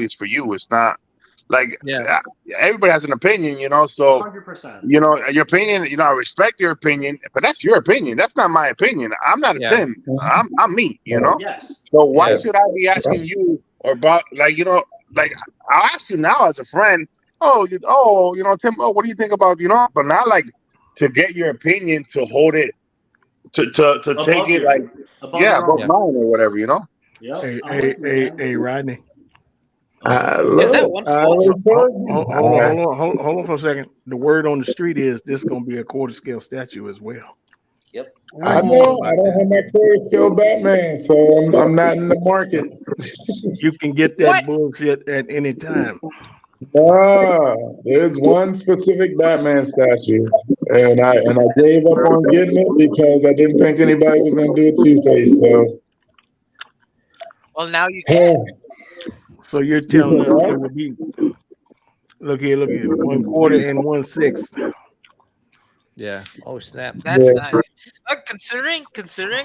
is for you. It's not like, everybody has an opinion, so 100%. Your opinion, I respect your opinion, but that's your opinion. That's not my opinion. I'm not a Tim. I'm me, Yes. So why should I be asking you, or about, like, like, I'll ask you now as a friend, Tim, what do you think about, but not like to get your opinion, to hold it, to take it like, above mine or whatever, Yep. Hey, Rodney. Is that one Hold on for a second. The word on the street is this is going to be a quarter scale statue as well. Yep. I know. I don't have my quarter scale Batman, so I'm not in the market. You can get that bullshit at any time. There's one specific Batman statue, and I gave up on getting it because I didn't think anybody was going to do a Two-Face. So, well, now you can. So you're telling us it would be, look here, 1/4 and 1/6. Yeah. Oh snap. That's nice. Look, considering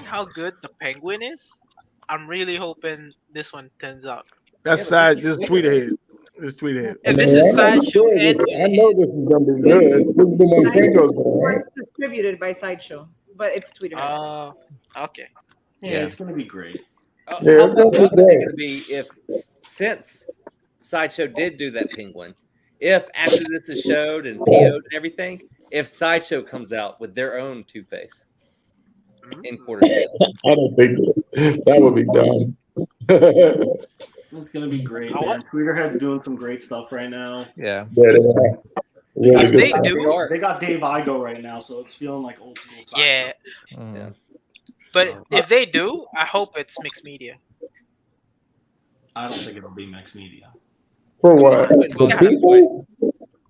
how good the Penguin is, I'm really hoping this one turns out. That's side. Just tweet ahead. And this is Sideshow. I know this is going to be good. This is the one Franco's doing, right? It's distributed by Sideshow, but it's tweeted. Okay. Yeah, it's going to be great. Yeah, it's gonna be How great. it going to be if since Sideshow did do that penguin? If after this is showed and PO'd and everything, if Sideshow comes out with their own Two-Face in quarter scale, I don't think that would be dumb. It's gonna be great, I man. Tweeterhead's doing some great stuff right now. Yeah. Yeah, they are. Really If good they stuff. do, They got Dave Igo right now, so it's feeling like old school. yeah. Mhm. But if they do, I hope it's mixed media. I don't think it'll be mixed media. For what? For Yeah. people?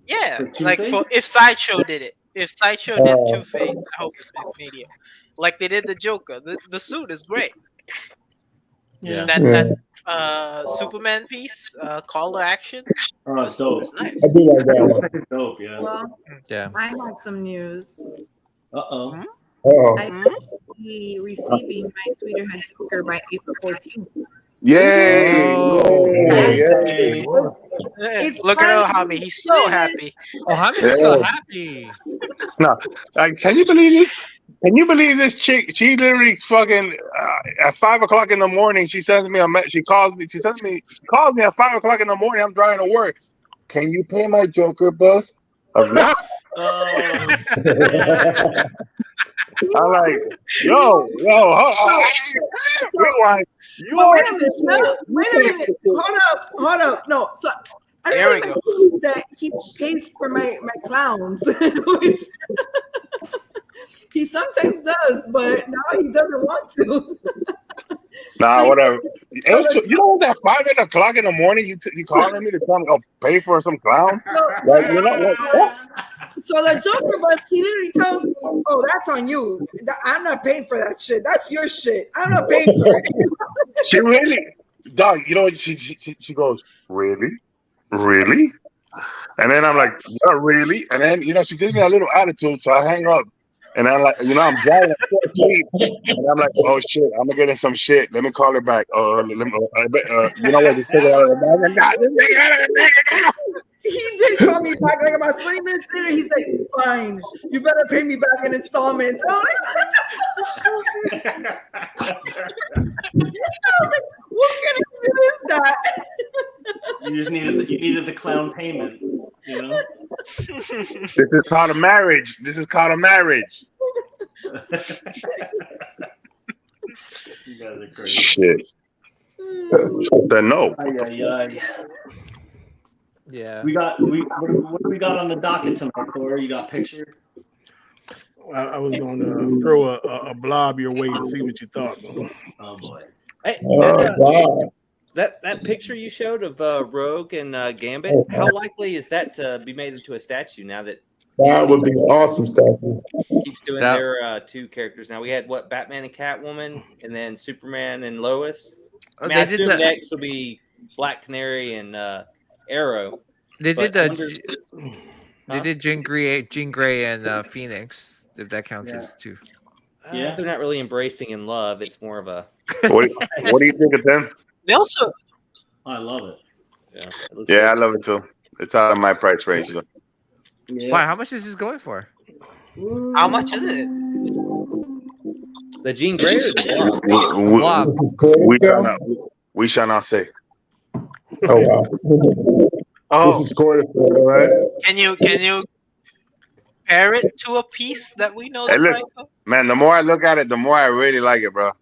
Yeah, For like Two-Face? for if Sideshow did it, if Sideshow did Oh. Two-Face, I hope it's mixed media, like they did the Joker. The suit is great. Yeah. That Superman piece, Call to Action. Oh, The it's suit dope. is nice. I do like that one. It's dope, yeah. Well, Yeah. I have some news. Uh-oh. Oh, I Mhm. will be receiving my Tweeterhead Joker by April 14th. Yay! Oh. yeah. It's Look at fun. Ohami. He's so happy. Oh, how many are so happy? Like, can you believe this? Can you believe this chick? She literally fucking at 5 o'clock in the morning. She sends me a she calls me. She calls me at 5 o'clock in the morning. I'm driving to work. Can you pay my Joker bus? I'm like, Oh, rewind. But wait a minute. No, wait a minute. Hold up. No. So I There we really go. believe that he pays for my clowns, which he sometimes does, but now he doesn't want to. Nah, whatever. So You know what's at 5 o'clock in the morning? You calling me to tell me, oh, pay for some clown? Like, you know, like, what? So the Joker bus, he literally tells me, "Oh, that's on you. I'm not paying for that shit. That's your shit. I'm not paying for it." She really, dog. You know what? She goes, really, really, and then I'm like, yeah, really, and then she gives me a little attitude, so I hang up, and I'm like, I'm driving, I'm still asleep, and I'm like, oh shit, I'm gonna get in some shit. Let me call her back. You know what? Just take it out of the bag. He did call me back like about 20 minutes later. He's like, "Fine, you better pay me back in installments." I was like, "What kind of shit is that?" you just needed the clown payment, you know? This is called a marriage. You guys are crazy. Shit. Then no. Ay. Yeah. What do we got on the docket tonight, Corey? You got picture? I was going to throw a blob your way and see what you thought. Oh boy. Hey, Oh, wow. that picture you showed of Rogue and Gambit, how likely is that to be made into a statue now that That would be awesome stuff. keeps doing their two characters? Now we had Batman and Catwoman, and then Superman and Lois. I mean, I assume next will be Black Canary and Arrow. They but did I wonder- They did Jean Grey and Phoenix, if that counts as two. Yeah. They're not really embracing in love. It's more of a. What do you think of them? They also I love it. Yeah, I love it too. It's out of my price range. Yeah. Why? How much is this going for? how much is it? The Jean Grey or the Blob? Blob. This is cool. We shall not say. Oh wow. Oh, This is Corey, right? can you compare it to a piece that we know the Hey, look. price of? Man, the more I look at it, the more I really like it, bro.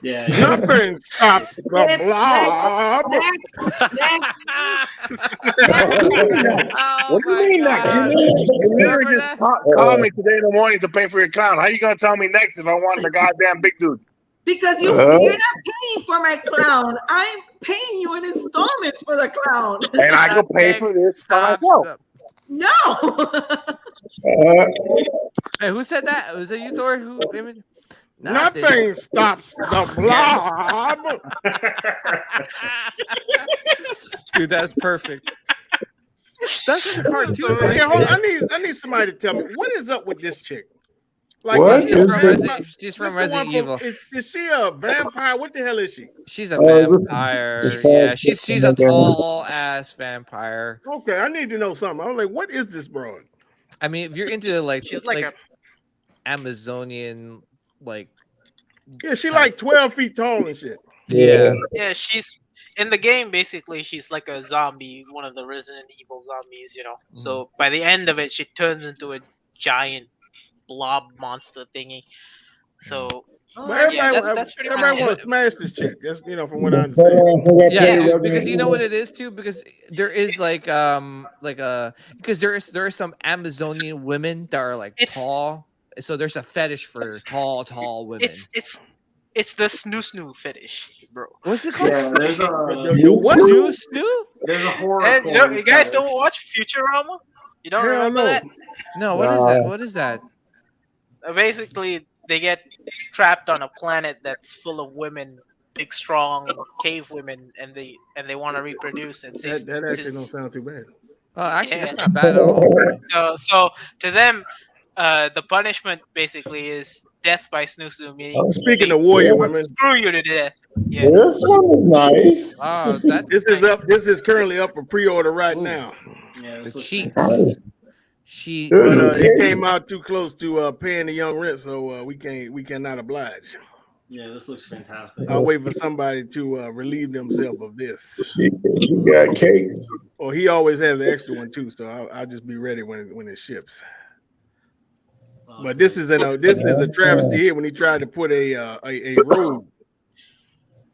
Yeah. Nothing stops the blob. Oh What do you mean next? You literally just called me today in the morning to pay for your clown. How you gonna tell me next if I want the goddamn big dude? Because you're not paying for my clown. I'm paying you in installments for the clown. And I could pay for this by myself. No. Hey, who said that? Was it you, Thor? Who? Nothing stops the blob. Dude, that's perfect. That's in the cartoon. Okay, hold on. I need somebody to tell me what is up with this chick. Like, What? She's from Resident Evil. Is she a vampire? What the hell is she? She's a vampire. Yeah, she's a tall ass vampire. Okay, I need to know something. I was like, what is this broad? I mean, if you're into She's like a Amazonian, Yeah, she like 12 feet tall and shit. Yeah. Yeah, she's in the game. Basically, she's like a zombie, one of the Resident Evil zombies. So by the end of it, she turns into a giant blob monster thingy. So But yeah, everybody, that's pretty much everybody it. want to smash this chick. That's from what I So, understand. Yeah, Yeah. dude, because you know what it is too. Because there is because there are some Amazonian women that are like It's- tall. So there's a fetish for tall women. It's the snoo fetish, bro. What's it called? Yeah, there's Yo, a yo, what? there's a horror. And porn you guys fetish. don't watch Futurama? You don't Hell remember no. that? No, what is that? What is that? Basically, they get trapped on a planet that's full of women, big, strong cave women, and they want to reproduce. And That actually don't sound too bad. Oh, actually, Yeah. that's not bad at all. so to them, the punishment basically is death by snoo, meaning Speaking they of warrior women, screw you to death. Yeah. This one is nice. Oh, that this is up. This is currently up for pre-order right Ooh. now. Yeah, the this looks cheeks. fantastic. She. But it came out too close to paying the young rent, so we cannot oblige. Yeah, this looks fantastic. I'll wait for somebody to relieve themselves of this. You got cakes. Or he always has an extra one too, so I'll just be ready when it ships. But this is a travesty here when he tried to put a robe.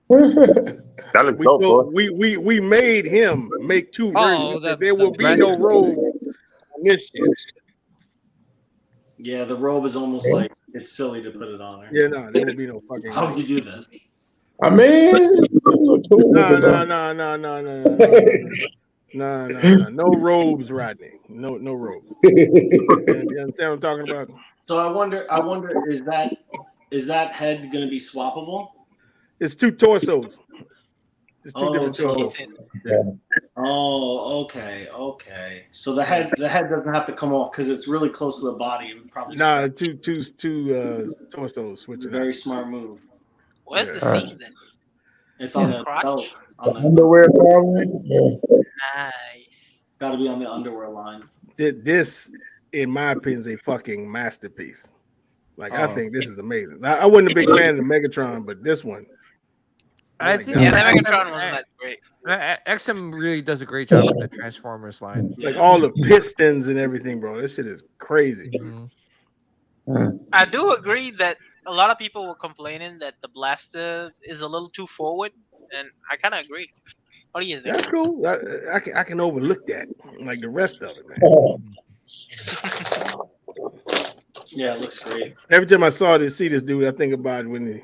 That looks dope, boy. We made him make two versions. There will be breast- no robe on this shit. Yeah, the robe is almost like it's silly to put it on her. Yeah, no, there will be no fucking. How would you do this? I mean, No robes, Rodney. No robes. You understand what I'm talking about? So I wonder, is that head going to be swappable? It's two torsos. It's two Oh, different so- torsos. Oh, okay. So the head doesn't have to come off because it's really close to the body. It would probably Nah, two torsos switching. very smart move. Where's the Yeah. seam then? It's on the Crotch? belt. On the, underwear problem. Yeah. Nice. got to be on the underwear line. This, in my opinion, is a fucking masterpiece. Like I Oh. think this is amazing. I wasn't a big fan of the Megatron, but this one, I like think Yeah, that. the Megatron wasn't that great. XM really does a great job with the Transformers line. Like all the pistons and everything, bro. This shit is crazy. Mhm. I do agree that a lot of people were complaining that the blaster is a little too forward, and I kind of agree. What do you think? That's cool. I can overlook that, like the rest of it, man. Yeah, it looks great. Every time I see this dude, I think about when the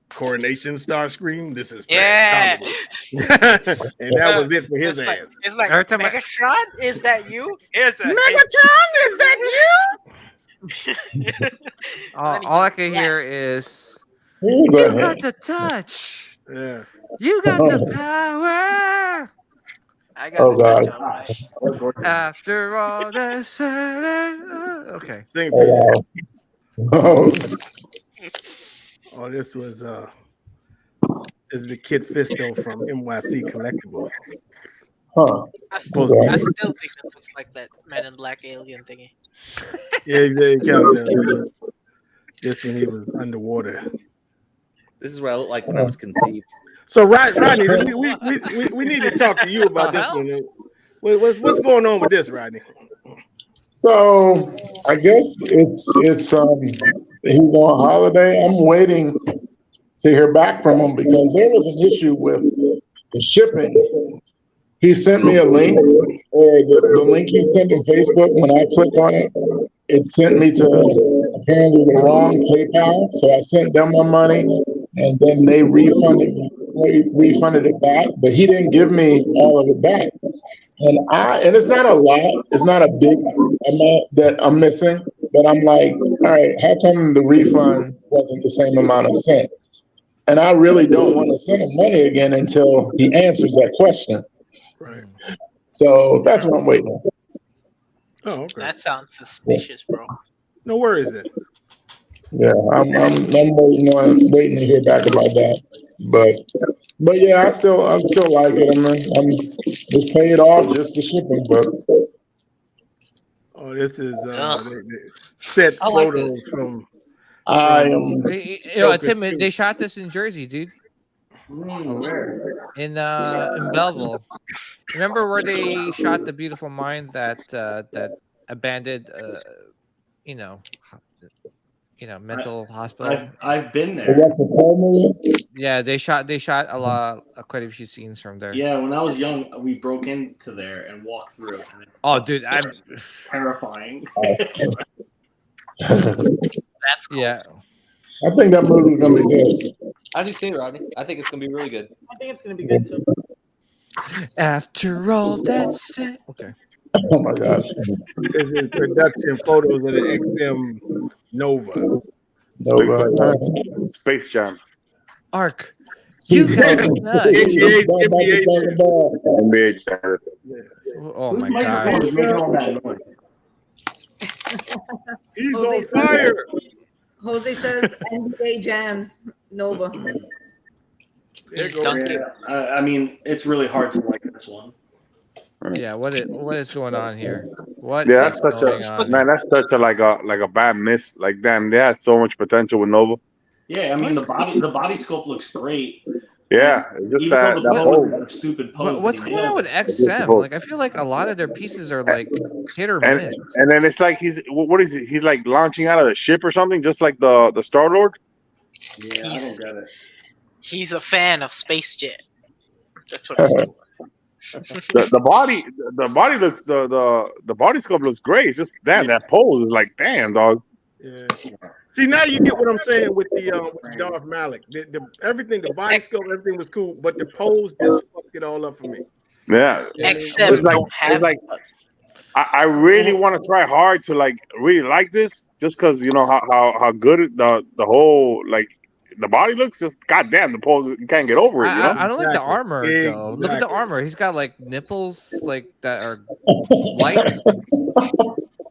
Coronation Star scream. This is Yeah. Paranormal. And that was it for his ass. It's like Every time I- Megatron, is that you? Here's a Megatron, is that you? All I can hear is Who's you that? got the touch. Yeah. You got the power. I got Oh, the God. touch on right. After all that said, okay. Sing, Oh, wow. Oh, this was this is the Kid Fisto from NYC Collectibles. Huh. I still think it looks like that Man in Black alien thingy. Yeah, he kind of does. Just when he was underwater. This is what I looked like when I was conceived. So Rodney, we need to talk to you about this one. What's going on with this, Rodney? So I guess it's he's on holiday. I'm waiting to hear back from him because there was an issue with the shipping. He sent me a link, or the link he sent on Facebook. When I clicked on it, it sent me to apparently the wrong PayPal. So I sent them my money, and then they refunded it back. But he didn't give me all of it back. And it's not a lot. It's not a big amount that I'm missing. But I'm like, all right, how come the refund wasn't the same amount of cent? And I really don't want to send him money again until he answers that question. Right. So that's what I'm waiting on. Oh, okay. That sounds suspicious, bro. No worries then. Yeah, I'm waiting to hear back about that. But yeah, I still like it. I'm just pay it off just the shipping, but Oh, this is set I like photos from. I am. Tim, they shot this in Jersey, dude. Where? in Belleville. Remember where they shot the Beautiful Mind, that abandoned you know mental hospital? I've been The there. What's the Call movie? Yeah, they shot quite a few scenes from there. Yeah, when I was young, we broke into there and walked through. And Oh, dude, I'm terrifying. That's cool. yeah. I think that movie's gonna be good. I do too, Rodney. I think it's gonna be really good. I think it's gonna be good too. After all that's said, okay. Oh my gosh. This is production photos of the XM Nova. No, Space Jam. Ark, you got nuts. NBA Jam. Oh Whose my microphone god. is making all that noise? He's Jose on fire. Jose says NBA Jams Nova. There goes. Dunking. I mean, it's really hard to like this one. Yeah, what is going on here? What Yeah, is that's such going a on? man. That's such a like a bad miss. Like damn, they had so much potential with Nova. Yeah, I mean the body sculpt looks great. Yeah, it's just Even that though the that pose pose. is a stupid pose. What's that he going on nailed. with XM? Like, I feel like a lot of their pieces are like hit or miss. And then it's like what is it? He's like launching out of the ship or something, just like the Star Lord. Yeah, I don't get it. He's a fan of Space Jet. That's what he's doing. The body looks the body sculpt looks great. It's just damn that pose is like damn dog. Yeah. See, now you get what I'm saying with the Darth Malik. Everything, the body sculpt, everything was cool, but the pose just fucked it all up for me. Yeah, XM don't have. it's like I really want to try hard to like really like this, just because you know how good the whole like the body looks. Just goddamn the pose, you can't get over it. You know. I don't like the Exactly. armor though. Look at the Exactly. armor. He's got like nipples like that are white.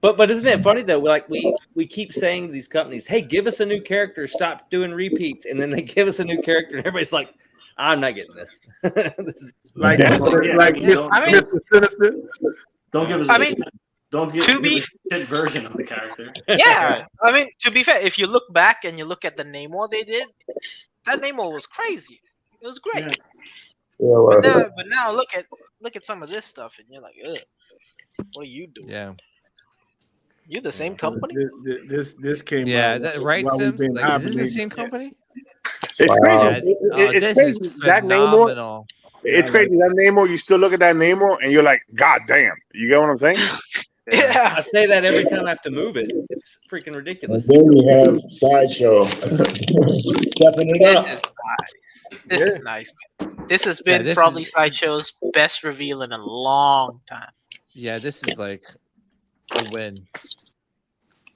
But isn't it funny though? Like we keep saying to these companies, "Hey, give us a new character. Stop doing repeats." And then they give us a new character, and everybody's like, "I'm not getting this." This is Like Yeah, Mr. Sinister. Don't give us. I mean, don't give to be- a shit version of the character. Yeah, I mean, to be fair, if you look back and you look at the Namor they did, that Namor was crazy. It was great. Yeah. But now look at some of this stuff, and you're like, ugh, what are you doing? Yeah. You the same company? This came Yeah, out that, right, while we've Sims? been Like, is this the hibernating. same company? It's Wow. crazy. It's This crazy. is That Namor. phenomenal. It's crazy. That Namor. You still look at that Namor, and you're like, God damn. You get what I'm saying? Yeah. I say that every time I have to move it. It's freaking And ridiculous. then we have Sideshow stepping it This up. is nice. This is nice, man. This has been this probably is- Sideshow's best reveal in a long time. Yeah, this is like a win.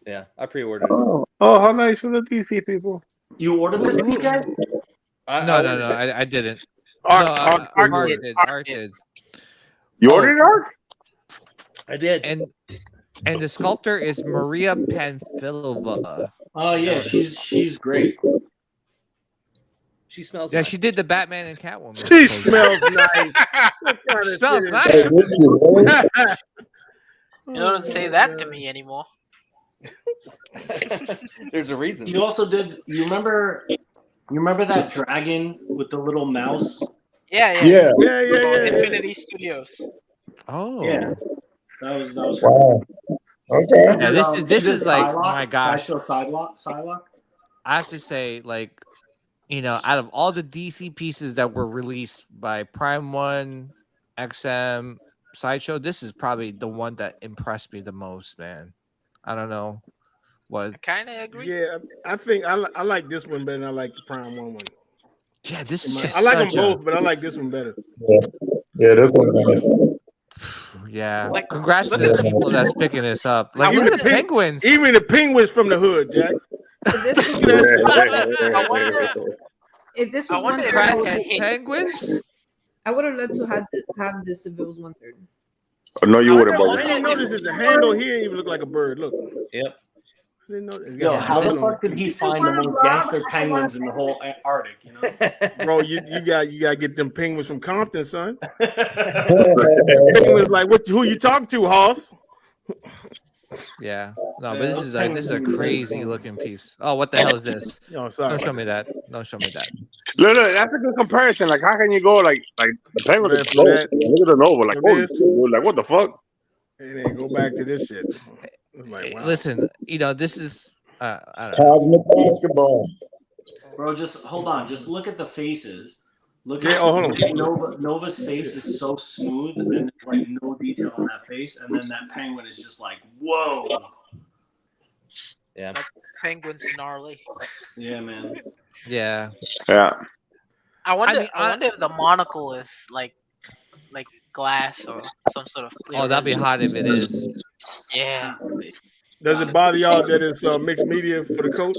Yeah, I pre-ordered it. Oh, how nice for the DC people. You ordered this, you guys? No, I didn't. Art, No, Art, Art did. did. Art Art did. did. You Oh. ordered it, Ark? I did. And the sculptor is Maria Panfilova. Oh yeah, she's great. She smells. Yeah, nice. she did the Batman and Catwoman. She smells nice. What kind She of smells shit nice. Hey, did you really? You don't say that to me anymore. There's a reason. You also did. You remember that dragon with the little mouse? Yeah. Yeah. Yeah. Infinity Studios. Oh. Yeah. That was her. Wow. Okay. Yeah, this She is did like, Psylocke, my gosh. Sideshow Psylocke. I have to say, like, out of all the DC pieces that were released by Prime One, XM, Sideshow, this is probably the one that impressed me the most, man. I don't know what. I kind of agree. Yeah, I think I like this one better than I like the Prime One. Yeah, this is just I like them such a- both, but I like this one better. Yeah, this one nice. Yeah. Like, Congrats to look the people that's picking this up. Like, Even look at the the pink- penguins. Even the penguins from the hood, Jack. I wonder. If this I was wonder one if third, that's a hint. Penguins? I would have loved to have this if it was 1/3. No, you wouldn't, I brother. didn't notice that the handle here even look like a bird. Look. Yep. I didn't know that. Yo, how the Hold on. fuck did he find the most gangster penguins in the whole Arctic? You know? Bro, you got to get them penguins from Compton, son. Penguins like, who you talk to, Hoss? Yeah. No, but this is a crazy looking piece. Oh, what the hell is this? Yo, sorry. Don't show me that. Don't show me that. Look, that's a good comparison. Like, how can you go like the Penguin Man, is from close? that Look at the Nova. Like, to holy this, shit, dude, like what the fuck? and then go back to this shit. It's like, wow. Listen, this is I don't know. Cosmic basketball. Bro, just hold on. Just look at the faces. Look Yeah, at hold on. Nova's face is so smooth and there's like no detail on that face, and then that penguin is just like, whoa. Yeah. Penguin's gnarly. Yeah, man. Yeah. Yeah. I wonder. mean, I wonder if the monocle is like glass or some sort of clear. Oh, that'd be resin. hot if it is. Yeah. Does it bother y'all that it's mixed media for the coat?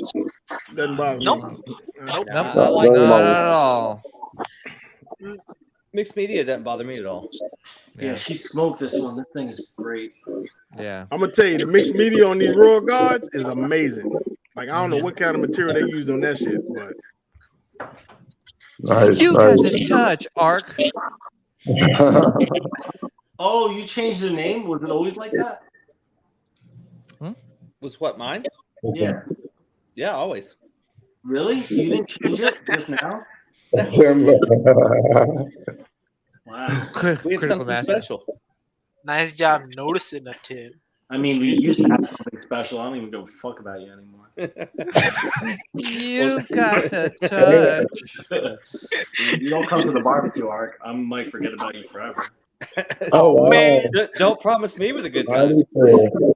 Doesn't bother Nope. me. Nope. Nope. I like Not at all. mixed media. Doesn't bother me at all. Yeah, she smoked this one. This thing is great. Yeah. I'm gonna tell you, the mixed media on these Royal Guards is amazing. Like, I don't know what kind of material they used on that shit, but Nice, You nice. got the touch, Ark. Oh, you changed the name? Was it always like that? Was what mine? Yeah. Yeah, always. Really? You didn't change it just now? Timber. Wow. We have Critical something mass. special. Nice job noticing it, Tim. I mean, we used to have something special. I don't even give a fuck about you anymore. You got the touch. You don't come to the barbecue, Arc. I might forget about you forever. Oh, wow. man. Don't promise me with a good time. Mighty cool.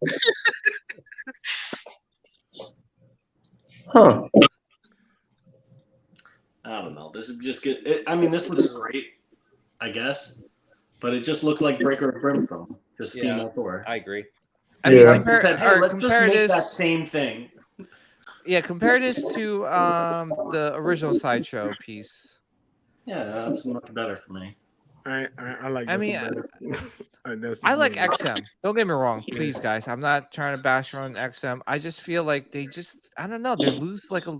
Huh. I don't know. This is just good. I mean, this looks great, I guess. But it just looks like Breaker of Brimstone. Just Yeah. female Thor. I agree. I mean, Yeah. compare, Hey, or let's just compare make that this. same thing. Yeah, compare this to the original Sideshow piece. Yeah, that's much better for me. I like. I this mean, one better. That's I just like me. XM. Don't get me wrong, please, guys. I'm not trying to bash on XM. I just feel like they just, I don't know, they lose like a.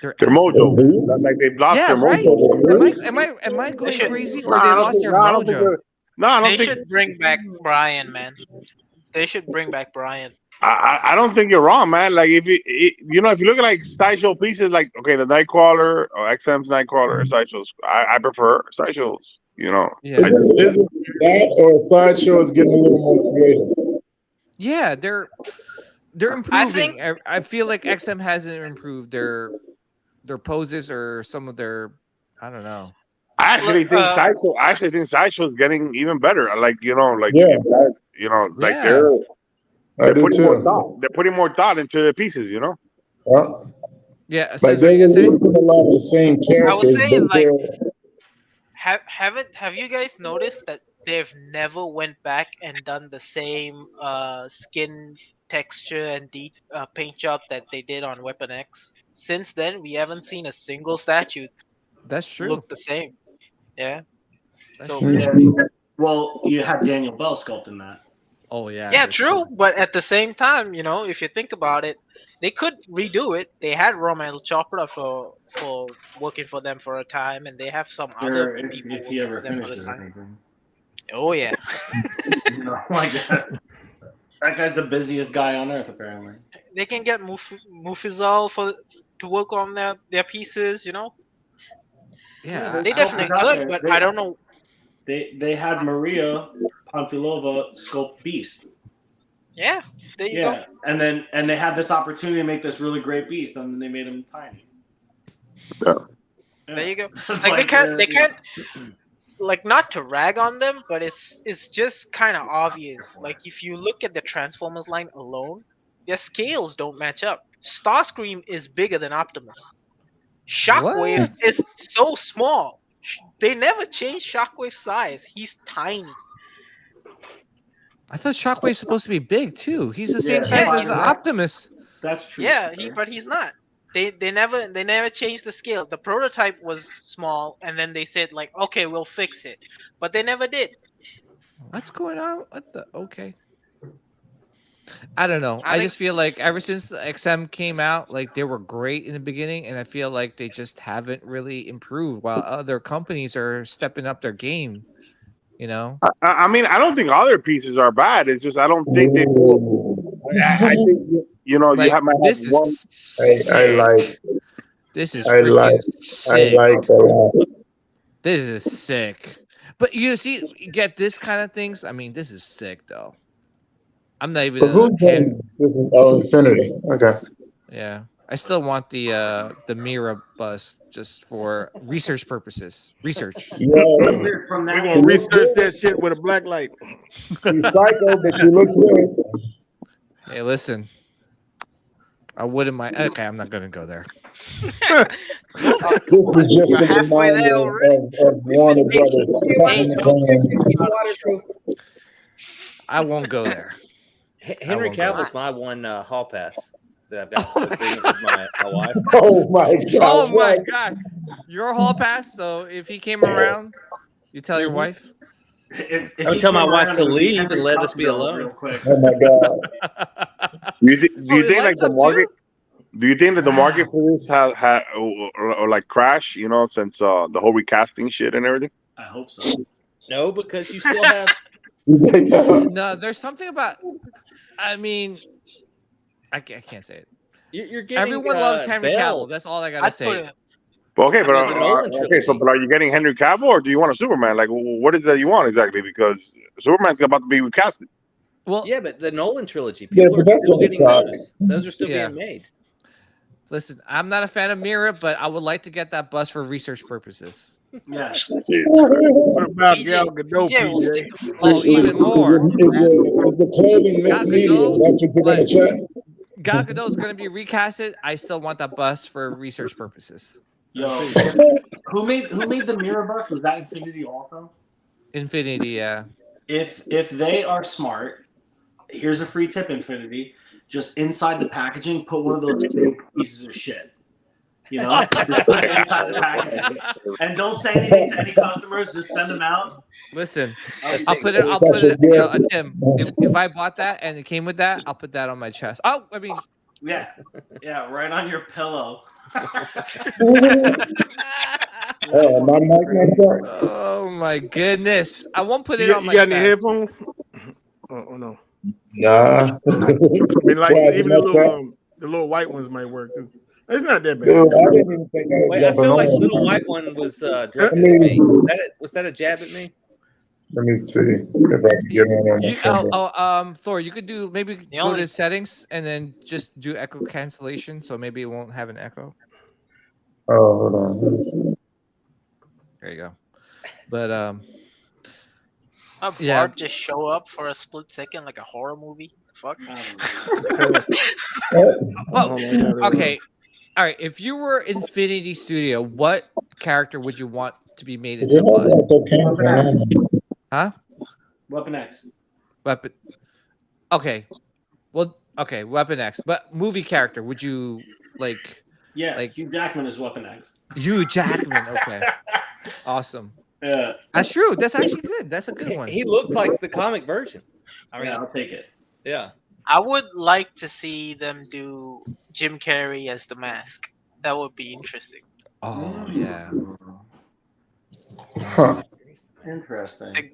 Their mojo. Like they lost Yeah, their right. mojo. Am I going should- crazy, No, or they I don't lost think- their no, I don't think mojo? they're- No, I don't They think. should bring back Brian, man. They should bring back Brian. I don't think you're wrong, man. Like if you know, if you look at like sideshow pieces, like okay, the Nightcrawler or XM's Nightcrawler or sideshows, I prefer sideshows. You know, Yeah, Is it that or Sideshow is getting a little more creative? yeah, they're improving. I feel like XM hasn't improved their poses or some of their, I don't know. I actually Look, think sideshow. I actually think sideshow is getting even better. Like you know, like Yeah. you know, like Yeah. I do putting more too. thought. They're putting more thought into the pieces. You know. Yeah, Like so what they're you gonna say? releasing a lot of the same characters, saying, but like, they're Have you guys noticed that they've never went back and done the same skin texture and paint job that they did on Weapon X? Since then, we haven't seen a single statue That's true. look the same. Yeah. That's So true. Yeah. Well, you had Daniel Bell sculpting that. Oh yeah. yeah, that's true. But at the same time, you know, if you think about it, they could redo it. They had Roman Chopra for working for them for a time, and they have some other Sure, people if he ever working for them for finishes the time. anything. Oh yeah. You know, like that. That guy's the busiest guy on earth, apparently. They can get Mufizal to work on their pieces, you know. Yeah, They I- definitely I- could, but I don't know. They had Maria Panfilova sculpt Beast. Yeah, there you go. Yeah, and they had this opportunity to make this really great beast, and then they made him tiny. Yeah. There you go. It's Like they yeah. can't like, not to rag on them, but it's just kind of obvious. Like if you look at the Transformers line alone, their scales don't match up. Starscream is bigger than Optimus. Shockwave is so small. They never changed Shockwave's size. He's tiny. I thought Shockwave's supposed to be big too. He's the same Yeah, size yeah, as Optimus. That's true. Yeah, sir. but he's not. They never changed the scale. The prototype was small, and then they said like, okay, we'll fix it, but they never did. What's going on? What the? Okay. I don't know. I I think- just feel like ever since the XM came out, like they were great in the beginning, and I feel like they just haven't really improved. While other companies are stepping up their game, you know. I mean, I don't think other pieces are bad. It's just I don't think they. I think you know Like you have might this have one. is I like This is I like sick. a lot. This is sick. But you see, you get this kind of things. I mean, this is sick though. I'm not even. So who's doing this? Is Infinity. Okay. Yeah, I still want the Mira bus just for research purposes. Research. Yeah. We're gonna research that shit with a black light. She's psycho, but she looks good. Hey, listen. I wouldn't mind. Okay, I'm not gonna go there. This is just a halfway there reminder already. of Warner Brothers. Waterproof. I won't go there. Henry won't go. Cavill's my one hall pass that I've got with my wife. Oh my god! Oh my god, your hall pass. So if he came around, you tell your wife. If I would tell my wife to leave and let us be alone. Real quick. Oh my god! Do you he think like lights the up market? too? Do you think that the market for this has or like crash? You know, since the whole recasting shit and everything. I hope so. No, because you still have. No, there's something about. I mean, I can't say it. You're getting. Everyone loves Henry Bell. Cavill. That's all I gotta I'd say. put it. Okay, but I mean, the Nolan okay, so trilogy. but are you getting Henry Cavill or do you want a Superman? Like, what is that you want exactly? Because Superman's about to be recasted. Well, Yeah, but the Nolan trilogy, Yeah, people but are that's still gonna getting suck. those. Those are still Yeah. being made. listen, I'm not a fan of Mira, but I would like to get that bus for research purposes. Yes. What about Gal PJ, Gadot, PJ will PJ? stick a Oh, flash even more. Is the clothing mixed Gal media? Gadot, That's what you're gonna like- check. Gal Gadot's going to be recasted. I still want that bus for research purposes. Yo, who made the mirror bus? Was that Infinity also? Infinity, yeah. If they are smart, here's a free tip, Infinity. Just inside the packaging, put one of those big pieces of shit. You know, just put it inside the packaging, and don't say anything to any customers. Just send them out. Listen, That's I'll the- put it. I'll Such put a it. gift. Tim, if I bought that and it came with that, I'll put that on my chest. Oh, I mean, Yeah, right on your pillow. Oh, my mic myself. oh my goodness, I won't put it You, on you my got any chest. headphones? Oh no. Nah. I mean, like Why, even like that? the little white ones might work too. It's not that bad. Dude, I didn't even think I was Wait, I jumping feel like on. Little White One was directed I at mean- me. Was that a jab at me? Let me see if I can get one on my finger. Thor, you could do maybe The go only- to settings and then just do echo cancellation, so maybe it won't have an echo. Oh, hold on. There you go. But Barb Yeah. just show up for a split second like a horror movie. Fuck. well, Hold on, okay, all right. If you were Infinity Studio, what character would you want to be made Is into it a bus? also canceling? Huh? Weapon X. Weapon. Okay. Well, okay. Weapon X. But movie character, would you like Yeah, Like- Hugh Jackman is Weapon X. Hugh Jackman? Okay. Awesome. Yeah, That's true. That's actually good. That's a good one. He looked like the comic version. I mean, yeah, I'll take it. yeah. I would like to see them do Jim Carrey as the Mask. That would be interesting. Oh yeah. Huh. Interesting. Like,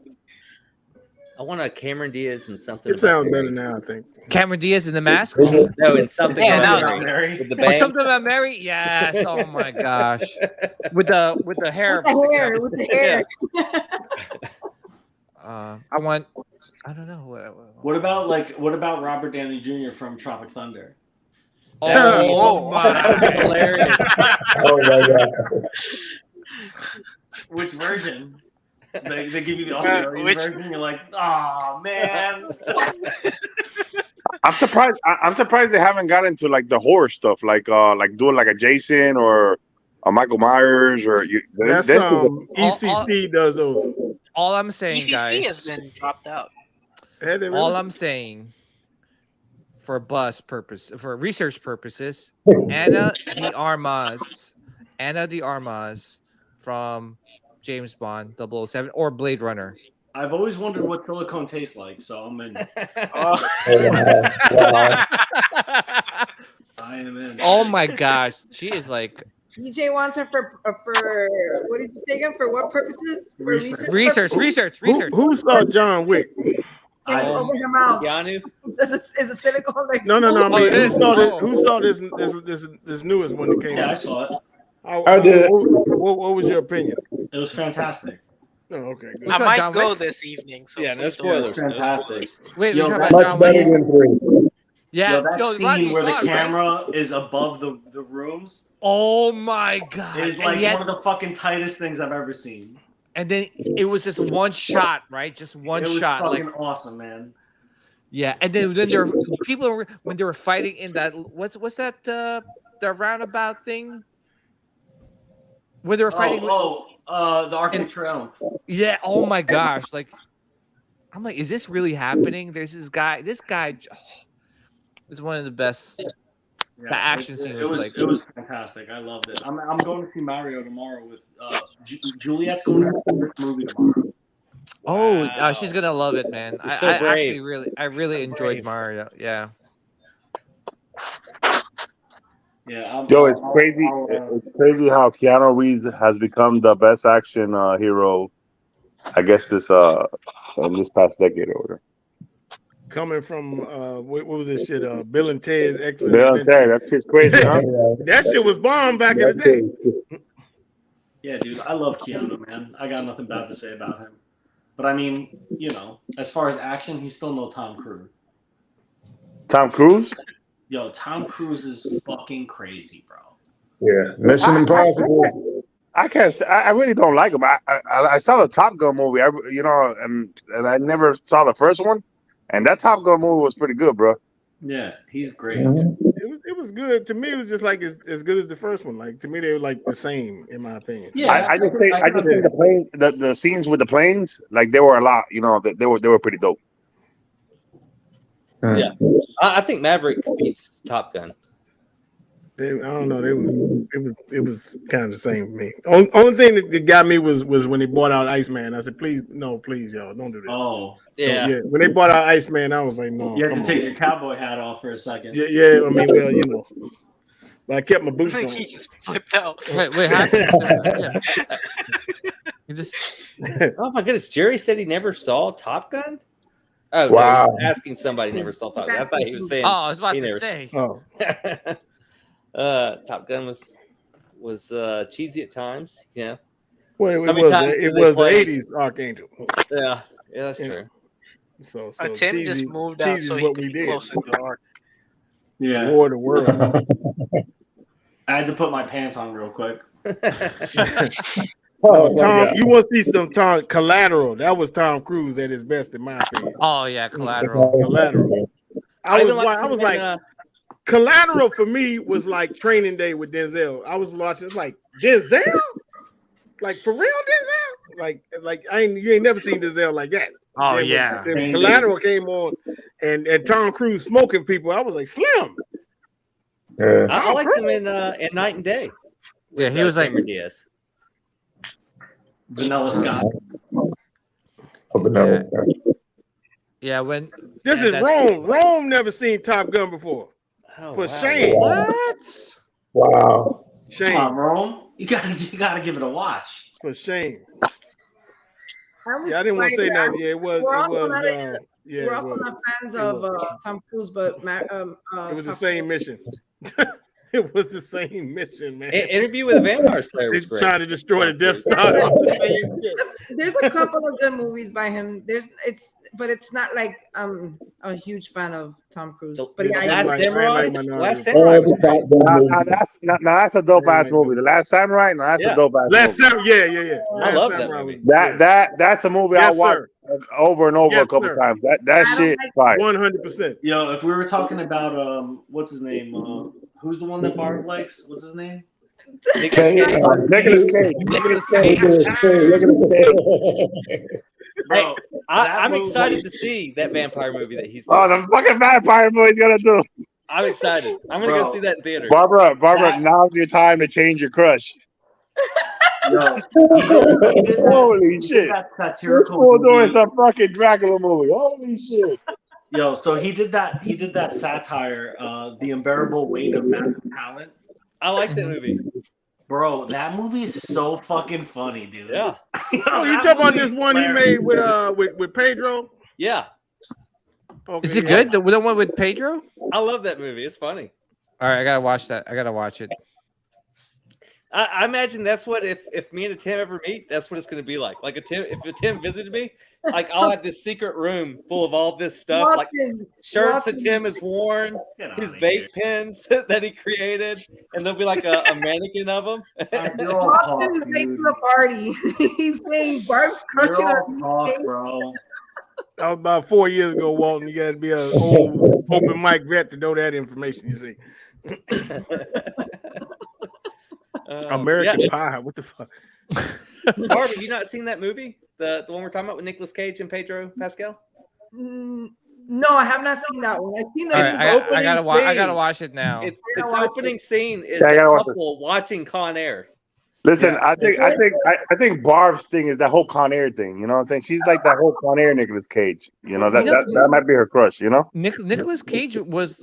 I want a Cameron Diaz and something. It sounds about better Mary. now, I think. Cameron Diaz in the mask. No, and something Yeah, about that was Mary. With the Oh, bangs. something about Mary? Yes. Oh my gosh. With the hair. With the sticking hair, out. with the hair. I want. I don't know. What about Robert Downey Jr. from Tropic Thunder? Oh my. Hilarious. Oh my god. Which version? They give you the Australian which- version. You're like, oh man. I'm surprised. I'm surprised they haven't gotten to like the horror stuff, like doing like a Jason or a Michael Myers or you. That's ECC does those. All I'm saying, ECC guys. has been dropped out. Had they really? All I'm saying, for research purposes, Anna de Armas from James Bond 007 or Blade Runner. I've always wondered what silicone tastes like, so I'm in. Oh, Oh, wow. I am in. Oh my gosh, she is like DJ wants her for what did you say again? For what purposes? For research. Who saw John Wick? Can you open her mouth? Keanu? Is a silicone like No. I Oh, mean, it is. who saw this newest one that came Yeah, I out? saw it. I did. What was your opinion? It was fantastic. Oh, okay, good. Which I one, might John go Wick? this evening. So Yeah, no please don't spoilers. spoil. No Fantastic. spoilers. Wait, Yo, we talking that- about Much John better Wick? than 3. Yeah, Yo, that Rodney, scene you where the saw it, right? camera is above the rooms Oh my god! is And like he had- one of the fucking tightest things I've ever seen. and then it was just one shot, right? Just one It was shot, like fucking awesome, man. yeah. And then there were people when they were fighting in that what's that the roundabout thing when they were fighting. The Arc of And- Triumph. Yeah. Oh my gosh! Like I'm like, is this really happening? There's this guy. This guy is one of the best. Yeah, The action scene was like- it was fantastic. I loved it. I'm going to see Mario tomorrow with Juliet's going to her first movie tomorrow. Oh, Wow. she's gonna love it, man. You're I so actually brave. really So enjoyed brave. Mario. Yeah. Yeah, Yo, it's crazy. It's crazy how Keanu Reeves has become the best action hero. I guess this past decade or whatever. Coming from what was this shit? Bill and Ted's Excellent Yeah, Adventure. that's just crazy, huh? That shit was bomb back in the day. Yeah, dude, I love Keanu, man. I got nothing bad to say about him. But I mean, as far as action, he's still no Tom Cruise. Tom Cruise? Yo, Tom Cruise is fucking crazy, bro. Yeah, Mission Impossible. I can't. I really don't like him. I saw the Top Gun movie. And I never saw the first one. And that Top Gun movie was pretty good, bro. Yeah, he's great. It was good. To me, it was just like as good as the first one. Like to me, they were like the same, in my opinion. Yeah, I just think the plane, the scenes with the planes, like they were a lot. They were pretty dope. Yeah, I think Maverick beats Top Gun. I don't know. It was kind of the same for me. Only thing that got me was when they bought out Iceman. I said, please, y'all, don't do this. Oh, Yeah. Yeah. When they bought out Iceman, I was like, no. you had to come take on. your cowboy hat off for a second. Yeah. I mean, well, but I kept my boots on. He just flipped out. Wait, happened? You just Oh my goodness, Jerry said he never saw Top Gun. Oh Wow. no, he was asking somebody never saw Top Gun. I thought he was saying. Oh, I was about he to never- say. Oh, Top Gun was cheesy at times. Yeah, well, How many times it did they was the play? '80s Archangel. yeah, that's Yeah. true. So Tim cheesy, just moved out cheesy so is he what could we be did. closer to the arc. Yeah, War of the world. I had to put my pants on real quick. Oh, my Tom, God. you want to see some Tom Collateral? That was Tom Cruise at his best, in my opinion. Oh yeah, Collateral. Collateral. I even was him in, like, Collateral for me was like Training Day with Denzel. I was watching, it's like Denzel, like for real Denzel, like you ain't never seen Denzel like that. Oh Then yeah. when Collateral came on, and Tom Cruise smoking people. I was like, Slim. Yeah. I liked him in Night and Day. Yeah, he was like Cameron Diaz. Vanilla Scott. yeah when This yeah, is that- Rome. Rome never seen Top Gun before. Oh, For wow. shame. What? Wow. Come on, Shame. Rome. You gotta give it a watch. For shame. I Yeah, I didn't want to say that. nothing. Yeah, it was. We're It also was. not- Yeah, We're it also was. not fans It of was. Tom Cruise, but It was the Tom same Cruise- mission. It was the same mission, man. Interview with a Vampire Slayer was He's great. trying to destroy the Death Star. There's a couple of good movies by him. But it's not like I'm a huge fan of Tom Cruise. But yeah, Last Last I Samurai. like Minority. Last Oh, Samurai. the Top Gun movies. That's a dope ass Yeah, movie. The Last Samurai. No, that's Yeah. a dope ass Last movie. Samurai, yeah. I love that Samurai movie. was- That's a movie Yes, I watched sir. over and over Yes, a couple sir. times. That I don't shit like- fire. 100%. Yo, if we were talking about what's his name? Who's the one that Bart likes? What's his name? Nicolas Hey, Cage. Nicolas Cage. Nicolas Look Cage. at his face, look at his face. Bro, I'm movie- excited to see that vampire movie that he's Oh, doing. the fucking vampire movie's gonna do. I'm excited. I'm gonna Bro. go see that in theater. Barbara, That- now's your time to change your crush. Yo, he did that, Holy he did shit. that This satirical fool doing movie. some fucking Dracula movie. Holy shit. Yo, so he did that satire, The Unbearable Weight of Massive Talent. I like that movie. Bro, that movie is so fucking funny, dude. Yeah, Oh, you talking about this one he made with Pedro? yeah. Okay, Is it yeah. good? The one with Pedro? I love that movie. It's funny. All right, I gotta watch that. I gotta watch it. I imagine that's what if me and a Tim ever meet, that's what it's going to be like. Like if a Tim visited me, like I'll have this secret room full of all this stuff, like shirts that Tim has worn, his vape pens that he created, and there'll be like a mannequin of them. Austin is late to the party. He's saying Barb's crushing on bro. That was about 4 years ago, Walton. You got to be an old open mic vet to know that information. You see. American Pie. What the fuck? Barb, have you not seen that movie? The one we're talking about with Nicolas Cage and Pedro Pascal? No, I have not seen that one. I've seen the I gotta watch it now. Its opening scene is a couple watching Con Air. Listen, I think Barb's thing is that whole Con Air thing. You know what I'm saying? She's like that whole Con Air Nicolas Cage. You know that might be her crush. You know, Nicolas Cage was.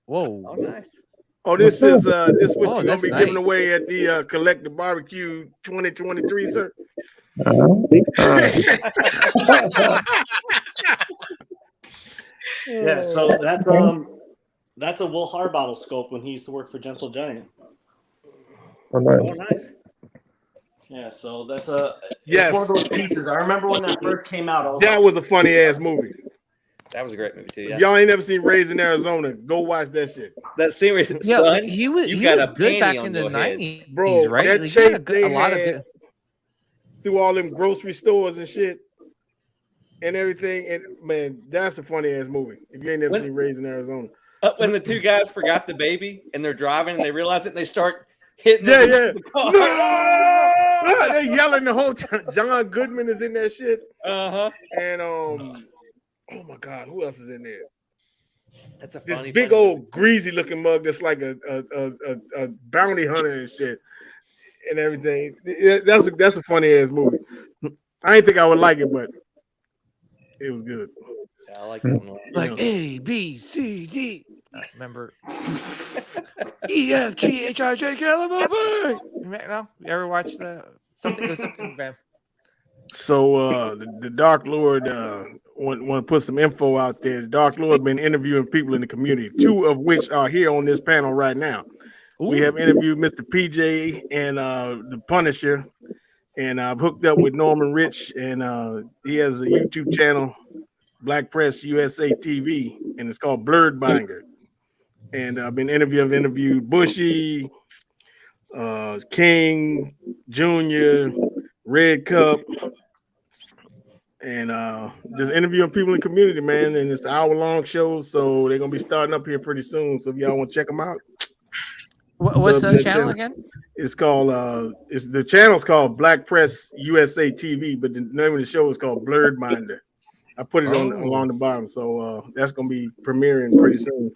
Whoa! Oh, nice. Oh, this is what you're gonna be giving away at the Collectors BBQ 2023, sir. Yeah, so that's a Will Harbottle scope when he used to work for Gentle Giant. Oh, nice. Yeah, so that's yes. one of those pieces. I remember when that first came out. That was a funny ass movie. That was a great movie too. Yeah. Y'all ain't never seen Raising Arizona? Go watch that shit. That series, son. He was good back in the 90s, bro. Right? That like, chase a lot of good... through all them grocery stores and shit and everything. And man, that's a funny ass movie. If you ain't never seen Raising Arizona, when the two guys forgot the baby and they're driving and they realize it and they start hitting. The car. No! They yelling the whole time. John Goodman is in that shit. And oh my God, who else is in there? That's this big old greasy looking mug that's like a bounty hunter and shit and everything. That's a funny ass movie. I didn't think I would like it, but it was good. Yeah, I like that one. Like A, B, C, D. Remember E, F, G, H, I, J, K, L, M, N, P. No, you ever watch that? Something bad. So the Dark Lord want to put some info out there. The Dark Lord been interviewing people in the community, two of which are here on this panel right now. Ooh. We have interviewed Mr. PJ and the Punisher, and I've hooked up with Norman Rich, and he has a YouTube channel, Black Press USA TV, and it's called Blurred Binder. And I've been interviewed Bushy, King, Junior, Red Cup, and just interviewing people in the community, man. And it's an hour-long show, so they're gonna be starting up here pretty soon. So if y'all want to check them out, what's the channel again? It's called the channel's called Black Press USA TV, but the name of the show is called Blurred Binder. I put it on along the bottom, so that's gonna be premiering pretty soon.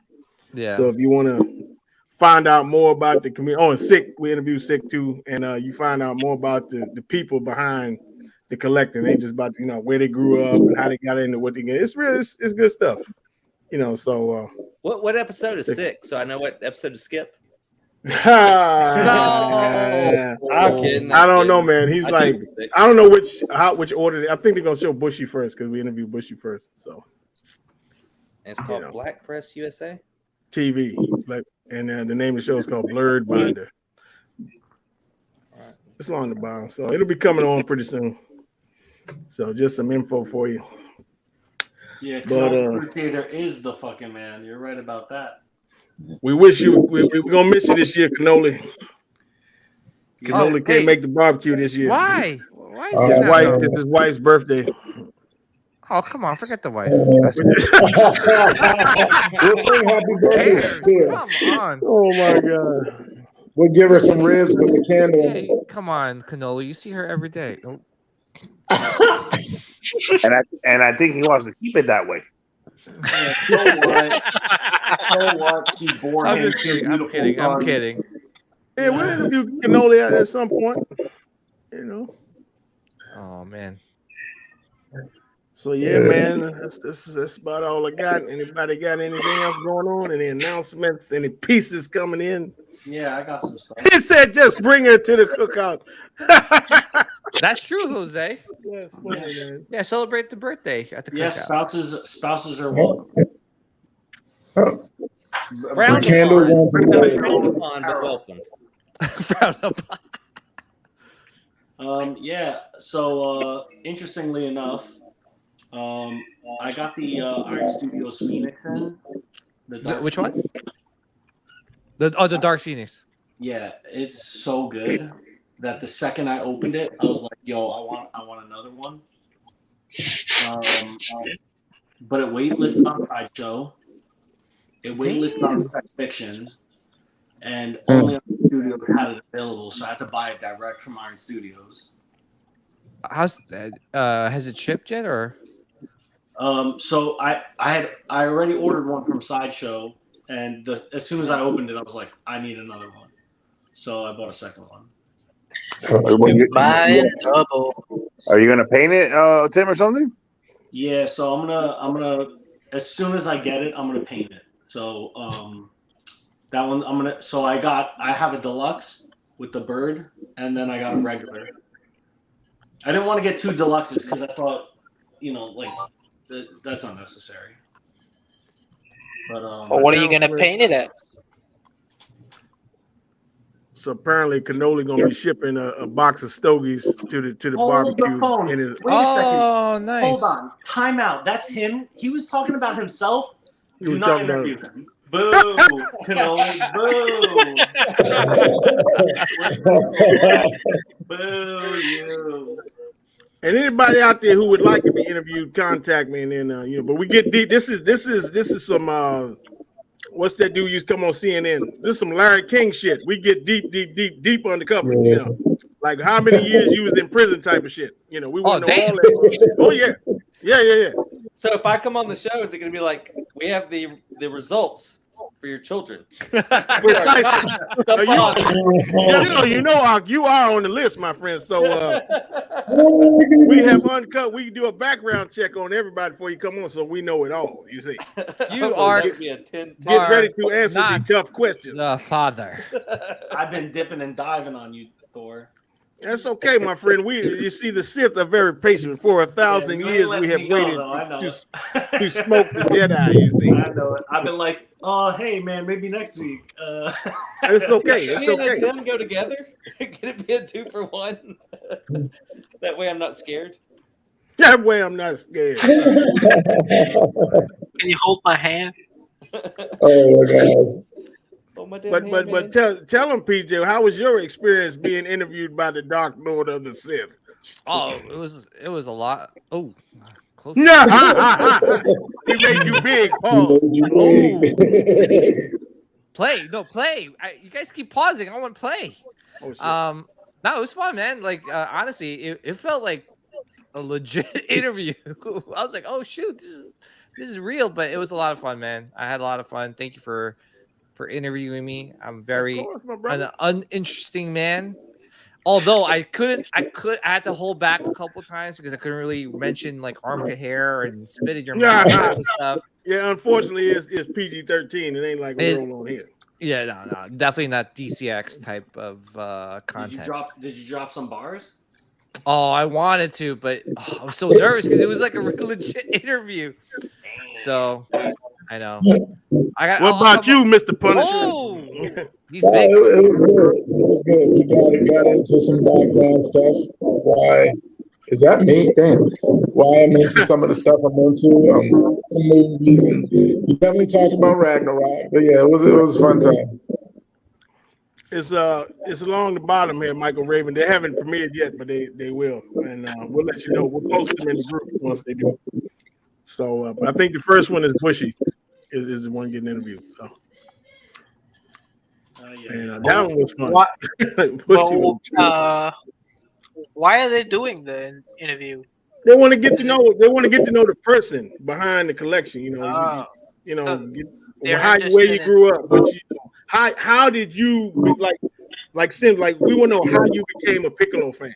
Yeah. So if you want to find out more about the community, and Sick, we interviewed Sick too, and you find out more about the people behind the collecting. They just about where they grew up and how they got into what they get. It's real. It's good stuff. So what episode is Sick? So I know what episode to skip. No. I'm kidding. I don't know, man. He's I don't know which order. I think they're gonna show Bushy first because we interviewed Bushy first. So and it's called Black Press USA TV, and the name of the show is called Blurred Binder. It's along the bottom, so it'll be coming on pretty soon. So just some info for you. Yeah, Crusader is the fucking man. You're right about that. We wish you. We're gonna miss you this year, Cannoli. Cannoli can't make the barbecue this year. Why? Why is it's his wife's birthday. Oh, come on, forget the wife. Come on. Oh my God. We'll give her some ribs with the candle. Hey, come on, Cannoli. You see her every day. Oh. and I think he wants to keep it that way. Yeah, so what? She bore I'm just kidding. I'm kidding. Yeah, we'll interview Cannoli at some point. Oh man. So yeah, man, that's about all I got. Anybody got anything else going on? Any announcements? Any pieces coming in? Yeah, I got some stuff. He said, "Just bring her to the cookout." That's true, Jose. Yeah, it's funny, man. Yeah, celebrate the birthday at the cookout. Yes, spouses are welcome. Frowned upon, but welcomed. Frowned upon. Yeah. So interestingly enough, I got the Iron Studios Phoenix in. Which one? The Dark Phoenix. Yeah, it's so good that the second I opened it, I was like, "Yo, I want another one." But it waitlisted on Sideshow. It waitlisted on Fiction, and only on Studio had it available, so I had to buy it direct from Iron Studios. Has it shipped yet or? So I already ordered one from Sideshow, and as soon as I opened it, I was like, I need another one. So I bought a second one. Buying trouble. Are you gonna paint it, Tim, or something? Yeah. So I'm gonna as soon as I get it, I'm gonna paint it. So that one So I have a deluxe with the bird, and then I got a regular. I didn't want to get two deluxes because I thought, that's unnecessary. But well, what are you gonna paint it at? So apparently, Cannoli gonna be shipping a box of stogies to the barbecue. Wait a second. Nice. Hold on. Time out. That's him. He was talking about himself. Do not interview him. Boo. Cannoli. Boo. Boo you. And anybody out there who would like to be interviewed, contact me. And then but we get deep. This is some what's that dude used to come on CNN? This is some Larry King shit. We get deep undercover. Yeah. Like how many years you was in prison type of shit. We want to know all damn. that. Oh yeah. So if I come on the show, is it going to be like we have the results for your children? Precisely. You are on the list, my friend. So we have uncut. We do a background check on everybody before you come on, so we know it all. You see, You are get ready to answer the tough questions. The father. I've been dipping and diving on you, Thor. That's okay, my friend. You see, the Sith are very patient. For 1,000 years, we have waited to smoke the Jedi. You see, I know it. I've been like, oh, hey, man, maybe next week. It's okay. It's Me and okay. Tim go together. Can it be a 2-for-1? That way, I'm not scared. That way, I'm not scared. Can you hold my hand? Oh my God. But tell them, PJ, how was your experience being interviewed by the Dark Lord of the Sith? Oh, it was a lot. Oh, close. No, he made you big, Paul. Play. You guys keep pausing. I want to play. Oh, no, it was fun, man. Like honestly, it felt like a legit interview. I was like, oh shoot, this is real, but it was a lot of fun, man. I had a lot of fun. Thank you for interviewing me. I'm very an uninteresting man. Although I had to hold back a couple times because I couldn't really mention like armpit hair and spit in your mouth and stuff. Yeah, unfortunately, it's PG-13. It ain't like we're on here. Yeah, no, definitely not DCX type of content. Did you drop some bars? Oh, I wanted to, but I was so nervous because it was like a legit interview. So I know. What about you, Mr. Punisher? Oh, he's big. It was good. We got into some background stuff. Why is that me? Damn. Why I'm into some of the stuff I'm into. Some movies, and we definitely talked about Ragnarok. But yeah, it was a fun time. It's along the bottom here, Michael Raven. They haven't premiered yet, but they will, and we'll let you know. We'll post them in the group once they do. So, but I think the first one is Bushy, is the one getting interviewed. So, and that one was fun. Why are they doing the interview? They want to get to know. They want to get to know the person behind the collection. Where you grew up. What how did you like Sim? Like we want to know how you became a Piccolo fan.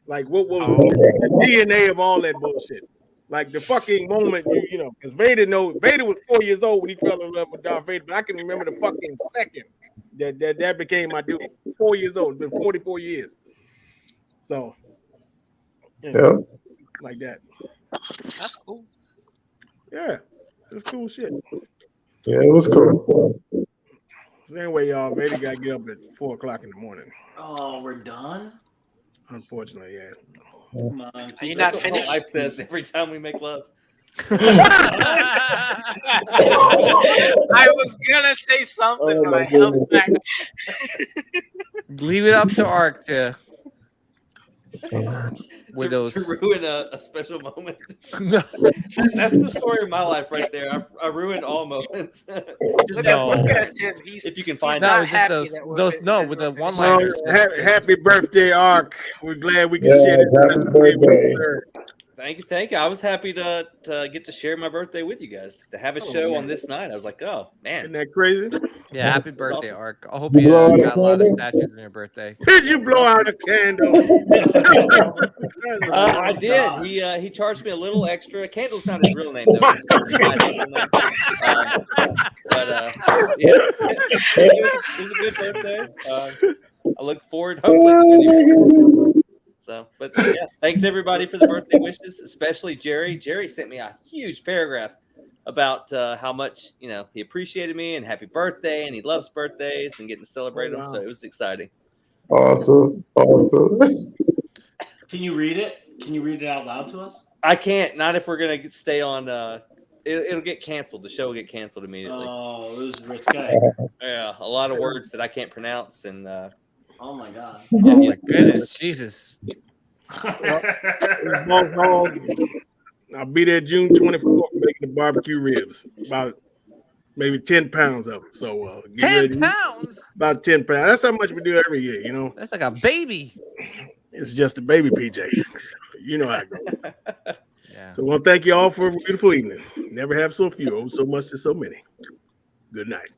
Like what was the DNA of all that bullshit? Like the fucking moment because Vader was 4 years old when he fell in love with Darth Vader, but I can remember the fucking second that became my dude. 4 years old. It's been 44 years. So like that. That's cool. Yeah, it's cool shit. Yeah, it was cool. So anyway, y'all, Vader got to get up at 4 o'clock in the morning. Oh, we're done? Unfortunately, yeah. Come on. Are you That's not what my finished? wife says every time we make love. I was gonna say something, Oh, but my I held goodness. back. Leave it up to Ark to with to those. ruin a special moment. No. That's the story of my life right there. I ruined all moments. Just ask my Look No. at Tim. He's if you can he's find No, not it's just happy those. that we're Those fin- no, that with we're the finished. Well, one-liners. happy birthday, Ark. We're glad we can Yes, share this happy blessed day with birthday. you. Thank you. I was happy to get to share my birthday with you guys. To have a show on this night, I was like, oh Isn't man, that crazy? Yeah, happy was birthday, awesome. Ark. I hope You you blow out a got a lot of candle? statues on your birthday. Did you blow out a candle? I did. He charged me a little extra. Candle's not his real name though. It's my initial name. Yeah, it was a good birthday. I look forward, hopefully, to many more. So, but yeah, thanks everybody for the birthday wishes, especially Jerry. Jerry sent me a huge paragraph about how much he appreciated me and happy birthday, and he loves birthdays and getting to celebrate them. So it was exciting. Awesome. Can you read it? Can you read it out loud to us? I can't. Not if we're gonna stay on. It'll get canceled. The show will get canceled immediately. Oh, it was risque. Yeah, a lot of words that I can't pronounce, and Oh my god. Oh my goodness, Jesus! Boss Hog. I'll be there June 24th making the barbecue ribs. About maybe 10 pounds of it. So get 10 ready. pounds. About 10 pounds. That's how much we do every year, That's like a baby. It's just a baby PJ. You know how it goes. Yeah. So I want to thank you all for a beautiful evening. Never have so few, oh, so much to so many. Good night.